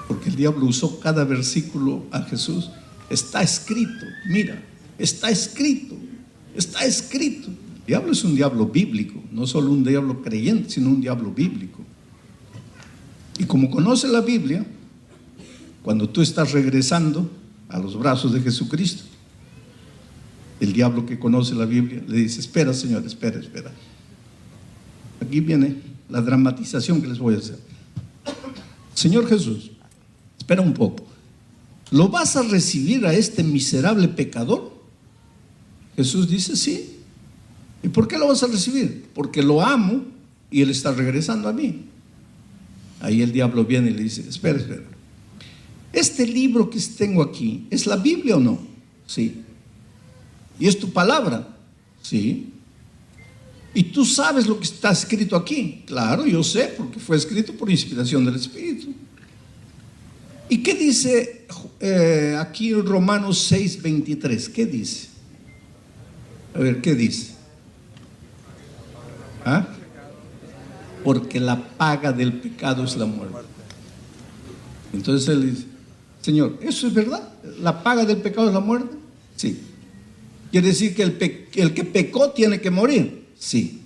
porque el diablo usó cada versículo a Jesús. Está escrito, mira, está escrito, está escrito. El diablo es un diablo bíblico, no solo un diablo creyente, sino un diablo bíblico. Y como conoce la Biblia, cuando tú estás regresando a los brazos de Jesucristo, el diablo que conoce la Biblia le dice, espera, Señor, espera. Aquí viene la dramatización que les voy a hacer. Señor Jesús, espera un poco. ¿Lo vas a recibir a este miserable pecador? Jesús dice, sí. ¿Y por qué lo vas a recibir? Porque lo amo y él está regresando a mí. Ahí el diablo viene y le dice, espera. ¿Este libro que tengo aquí es la Biblia o no? Sí. ¿Y es tu palabra? Sí. ¿Y tú sabes lo que está escrito aquí? Claro, yo sé, porque fue escrito por inspiración del Espíritu. ¿Y qué dice aquí en Romanos 6:23? ¿Qué dice? A ver, ¿qué dice? ¿Ah? Porque la paga del pecado es la muerte. Entonces él dice, Señor, ¿eso es verdad? ¿La paga del pecado es la muerte? Sí. ¿Quiere decir que el que pecó tiene que morir? Sí.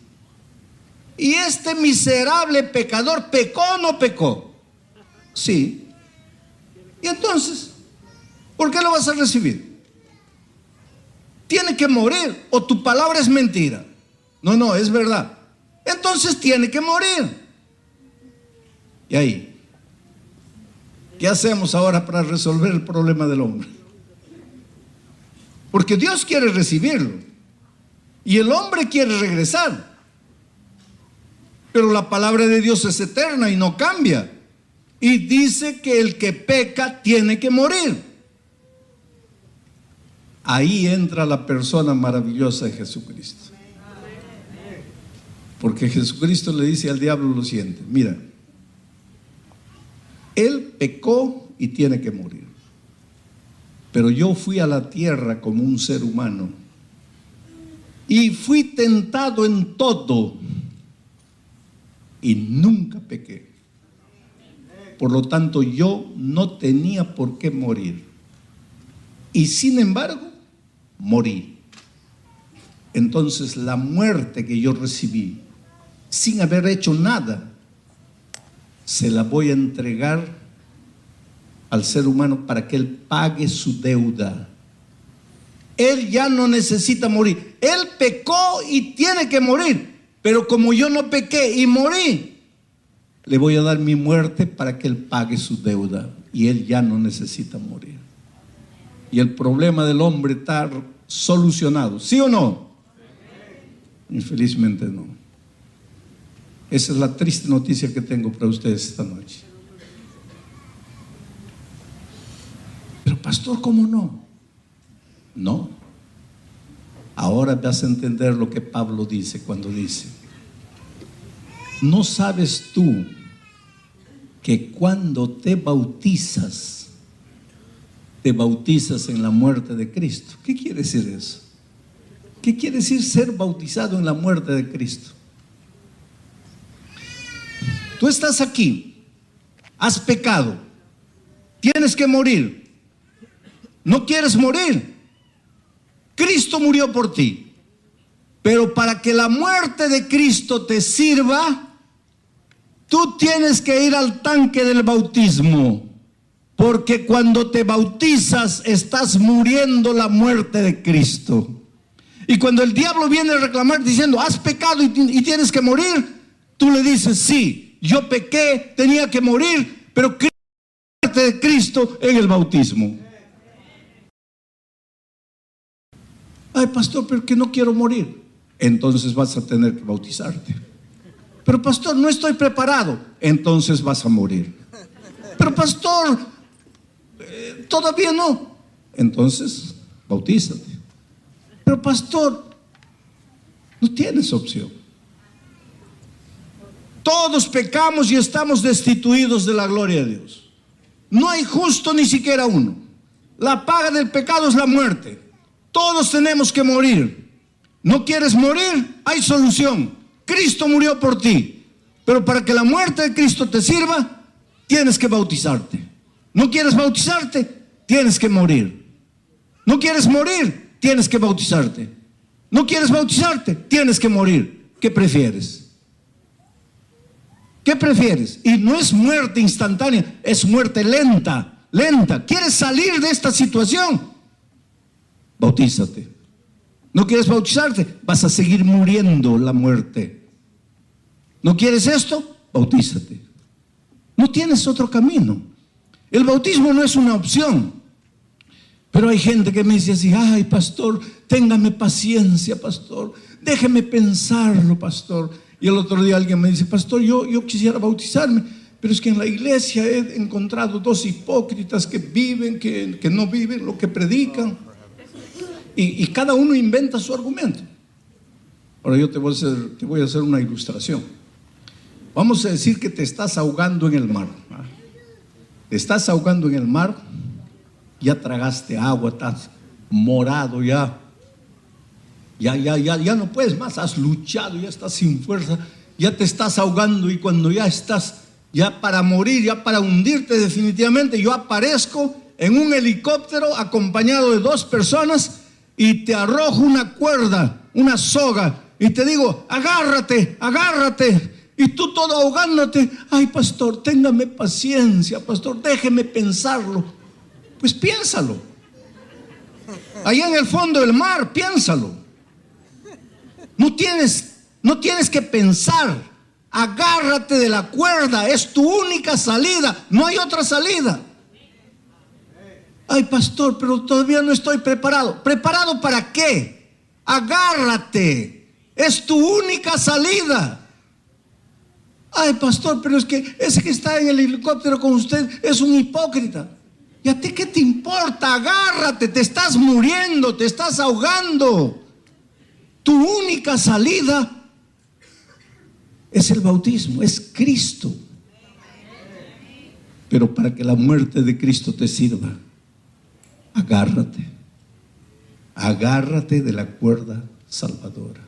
¿Y este miserable pecador pecó o no pecó? Sí. ¿Y entonces? ¿Por qué lo vas a recibir? Tiene que morir o tu palabra es mentira. No, es verdad. Entonces tiene que morir. ¿Y ahí? ¿Qué hacemos ahora para resolver el problema del hombre? Porque Dios quiere recibirlo y el hombre quiere regresar. Pero la palabra de Dios es eterna y no cambia. Y dice que el que peca tiene que morir. Ahí entra la persona maravillosa de Jesucristo. Porque Jesucristo le dice al diablo lo siguiente: mira, él pecó y tiene que morir, pero yo fui a la tierra como un ser humano y fui tentado en todo y nunca pequé. Por lo tanto, yo no tenía por qué morir. Y sin embargo, morí. Entonces, la muerte que yo recibí, sin haber hecho nada, se la voy a entregar al ser humano para que él pague su deuda. Él ya no necesita morir. Él pecó y tiene que morir. Pero como yo no pequé y morí, le voy a dar mi muerte para que él pague su deuda. Y él ya no necesita morir. Y el problema del hombre está solucionado. ¿Sí o no? Infelizmente no. Esa es la triste noticia que tengo para ustedes esta noche. Pero pastor, ¿cómo no? No. Ahora vas a entender lo que Pablo dice cuando dice: ¿no sabes tú que cuando te bautizas en la muerte de Cristo? ¿Qué quiere decir eso? ¿Qué quiere decir ser bautizado en la muerte de Cristo? Tú estás aquí, has pecado, tienes que morir, no quieres morir. Cristo murió por ti, pero para que la muerte de Cristo te sirva, tú tienes que ir al tanque del bautismo, porque cuando te bautizas estás muriendo la muerte de Cristo. Y cuando el diablo viene a reclamar diciendo: has pecado y tienes que morir, tú le dices: sí, yo pequé, tenía que morir, pero la muerte de Cristo en el bautismo. Ay, pastor, pero que no quiero morir. Entonces vas a tener que bautizarte. Pero pastor, no estoy preparado. Entonces vas a morir. Pero pastor, todavía no. Entonces bautízate. Pero pastor, no tienes opción. Todos pecamos y estamos destituidos de la gloria de Dios. No hay justo ni siquiera uno. La paga del pecado es la muerte. Todos tenemos que morir. ¿No quieres morir? Hay solución. Cristo murió por ti. Pero para que la muerte de Cristo te sirva, tienes que bautizarte. ¿No quieres bautizarte? Tienes que morir. ¿No quieres morir? Tienes que bautizarte. ¿No quieres bautizarte? Tienes que morir. ¿Qué prefieres? ¿Qué prefieres? Y no es muerte instantánea, es muerte lenta, lenta. ¿Quieres salir de esta situación? Bautízate. ¿No quieres bautizarte? Vas a seguir muriendo la muerte. ¿No quieres esto? Bautízate. No tienes otro camino. El bautismo no es una opción. Pero hay gente que me dice así: ay, pastor, téngame paciencia, pastor, déjeme pensarlo, pastor. Y el otro día alguien me dice: pastor, yo quisiera bautizarme, pero es que en la iglesia he encontrado dos hipócritas que viven, que no viven lo que predican. Y cada uno inventa su argumento. Ahora yo te voy a hacer una ilustración. Vamos a decir que te estás ahogando en el mar. Te estás ahogando en el mar, ya tragaste agua, estás morado ya no puedes más, has luchado, ya estás sin fuerza, ya te estás ahogando, y cuando ya estás ya para morir, ya para hundirte definitivamente, yo aparezco en un helicóptero acompañado de 2 personas y te arrojo una cuerda, una soga, y te digo: agárrate, agárrate. Y tú todo ahogándote: ay, pastor, téngame paciencia, pastor, déjeme pensarlo. Pues piénsalo. Allá en el fondo del mar, piénsalo. No tienes que pensar. Agárrate de la cuerda, es tu única salida, no hay otra salida. Ay, pastor, pero todavía no estoy preparado. ¿Preparado para qué? Agárrate, es tu única salida. Ay, pastor, pero es que ese que está en el helicóptero con usted es un hipócrita. ¿Y a ti qué te importa? Agárrate, te estás muriendo, te estás ahogando. Tu única salida Es el bautismo, es Cristo. Pero para que la muerte de Cristo te sirva, agárrate de la cuerda salvadora.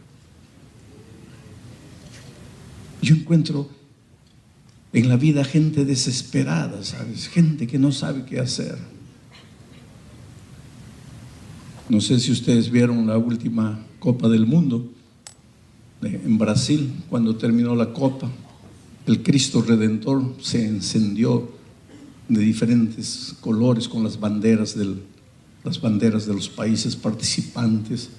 Yo encuentro en la vida gente desesperada, ¿sabes? Gente que no sabe qué hacer. No sé si ustedes vieron la última Copa del Mundo en Brasil. Cuando terminó la Copa, el Cristo Redentor se encendió de diferentes colores con las banderas de los países participantes.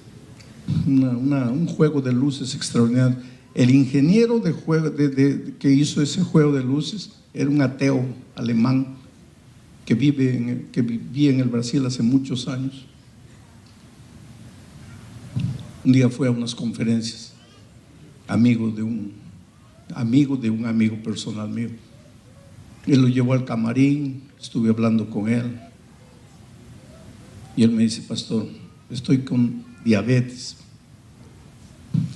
Un juego de luces extraordinario. El ingeniero que hizo ese juego de luces era un ateo alemán que vivía en el Brasil hace muchos años. Un día fue a unas conferencias, amigo de un amigo personal mío. Él lo llevó al camarín, estuve hablando con él. Y él me dice: pastor, estoy con diabetes,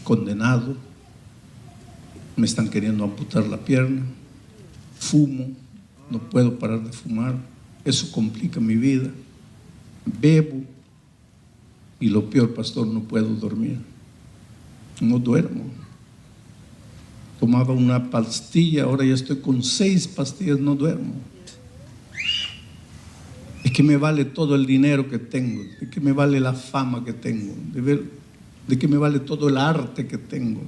condenado, me están queriendo amputar la pierna, fumo, no puedo parar de fumar, eso complica mi vida, bebo, y lo peor, pastor, no puedo dormir, no duermo. Tomaba una pastilla, ahora ya estoy con 6 pastillas, no duermo. ¿De qué me vale todo el dinero que tengo? ¿De qué me vale la fama que tengo? ¿De qué me vale todo el arte que tengo?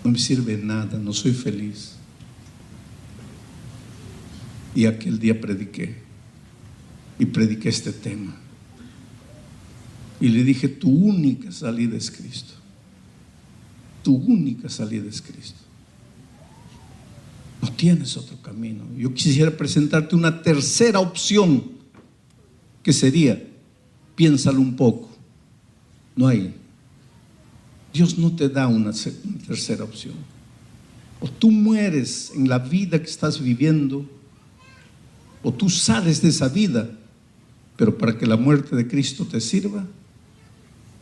No me sirve nada, no soy feliz. Y aquel día prediqué este tema. Y le dije: tu única salida es Cristo. Tu única salida es Cristo. No tienes otro camino. Yo quisiera presentarte una tercera opción, que sería: piénsalo un poco. No hay. Dios no te da una tercera opción. O tú mueres en la vida que estás viviendo, o tú sales de esa vida. Pero para que la muerte de Cristo te sirva,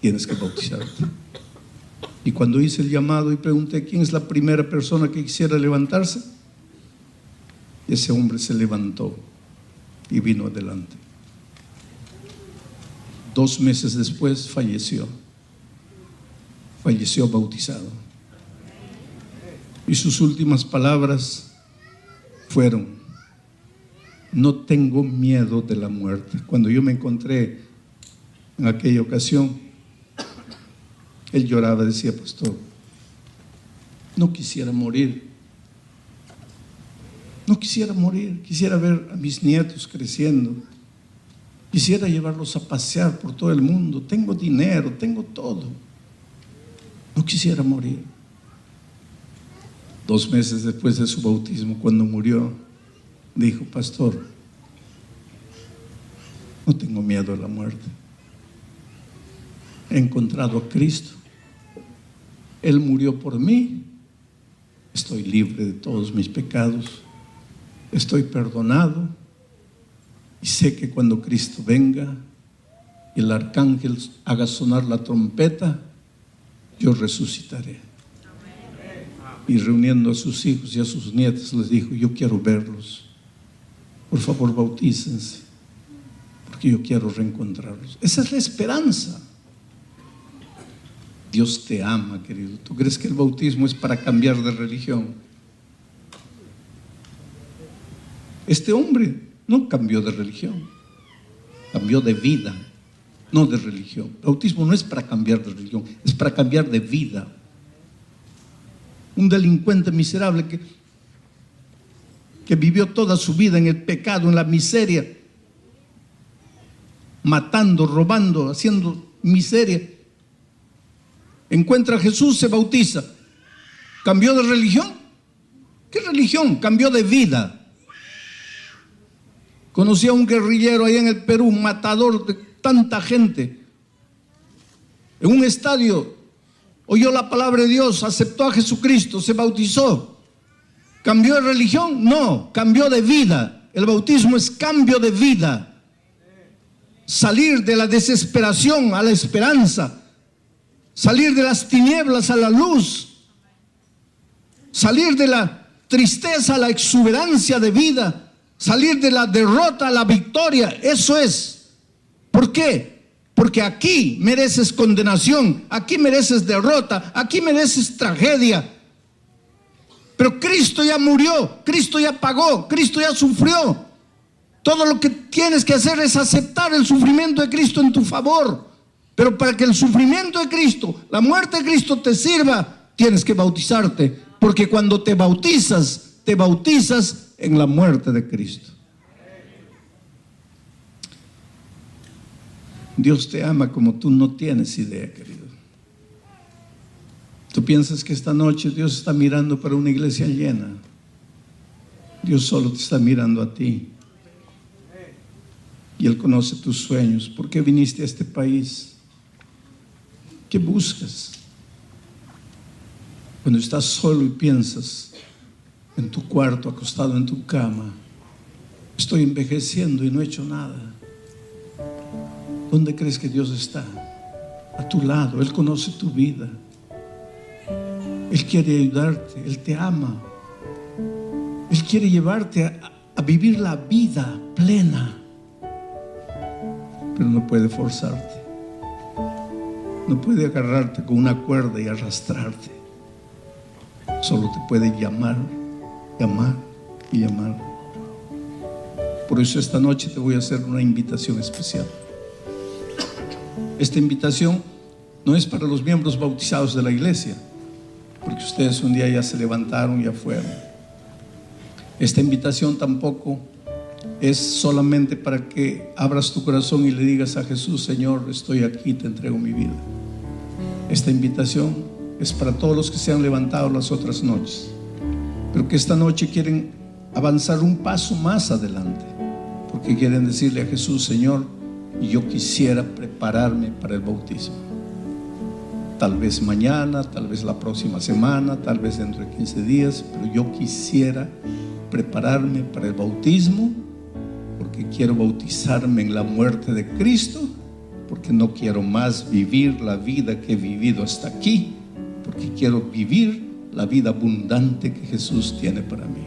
tienes que bautizarte. Y cuando hice el llamado y pregunté quién es la primera persona que quisiera levantarse, ese hombre se levantó y vino adelante. 2 meses después falleció bautizado. Y sus últimas palabras fueron: no tengo miedo de la muerte. Cuando yo me encontré en aquella ocasión, él lloraba, decía: pastor, no quisiera morir. No quisiera morir. Quisiera ver a mis nietos creciendo. Quisiera llevarlos a pasear por todo el mundo. Tengo dinero, tengo todo. No quisiera morir. 2 meses después de su bautismo, cuando murió, dijo: pastor, no tengo miedo a la muerte. He encontrado a Cristo. Él murió por mí. Estoy libre de todos mis pecados. Estoy perdonado. Y sé que cuando Cristo venga y el arcángel haga sonar la trompeta, yo resucitaré. Y reuniendo a sus hijos y a sus nietos, les dijo: yo quiero verlos. Por favor, bautícense, porque yo quiero reencontrarlos. Esa es la esperanza. Dios te ama, querido. ¿Tú crees que el bautismo es para cambiar de religión? Este hombre no cambió de religión, cambió de vida, no de religión. El bautismo no es para cambiar de religión, es para cambiar de vida. Un delincuente miserable que vivió toda su vida en el pecado, en la miseria, matando, robando, haciendo miseria, encuentra a Jesús, se bautiza. ¿Cambió de religión? ¿Qué religión? Cambió de vida. Conocí a un guerrillero ahí en el Perú, un matador de tanta gente. En un estadio oyó la palabra de Dios, aceptó a Jesucristo, se bautizó. ¿Cambió de religión? No, cambió de vida. El bautismo es cambio de vida. Salir de la desesperación a la esperanza. Salir de las tinieblas a la luz. salir de la tristeza a la exuberancia de vida, salir de la derrota a la victoria. Eso es. ¿Por qué? Porque aquí mereces condenación, aquí mereces derrota, aquí mereces tragedia. Pero Cristo ya murió, Cristo ya pagó, Cristo ya sufrió. Todo lo que tienes que hacer es aceptar el sufrimiento de Cristo en tu favor. Pero para que el sufrimiento de Cristo, la muerte de Cristo te sirva, tienes que bautizarte. Porque cuando te bautizas en la muerte de Cristo. Dios te ama como tú no tienes idea, querido. Tú piensas que esta noche Dios está mirando para una iglesia llena. Dios solo te está mirando a ti. Y Él conoce tus sueños. ¿Por qué viniste a este país? ¿Qué buscas? Cuando estás solo y piensas en tu cuarto, acostado en tu cama, estoy envejeciendo y no he hecho nada. ¿Dónde crees que Dios está? A tu lado. Él conoce tu vida. Él quiere ayudarte. Él te ama. Él quiere llevarte a vivir la vida plena. Pero no puede forzarte. No puede agarrarte con una cuerda y arrastrarte. Solo te puede llamar, llamar y llamar. Por eso esta noche te voy a hacer una invitación especial. Esta invitación no es para los miembros bautizados de la iglesia, porque ustedes un día ya se levantaron y ya fueron. Esta invitación tampoco es solamente para que abras tu corazón y le digas a Jesús: Señor, estoy aquí, te entrego mi vida. Esta invitación es para todos los que se han levantado las otras noches, pero que esta noche quieren avanzar un paso más adelante, porque quieren decirle a Jesús: Señor, yo quisiera prepararme para el bautismo. Tal vez mañana, tal vez la próxima semana, tal vez dentro de 15 días, pero yo quisiera prepararme para el bautismo, porque quiero bautizarme en la muerte de Cristo, porque no quiero más vivir la vida que he vivido hasta aquí, porque quiero vivir la vida abundante que Jesús tiene para mí.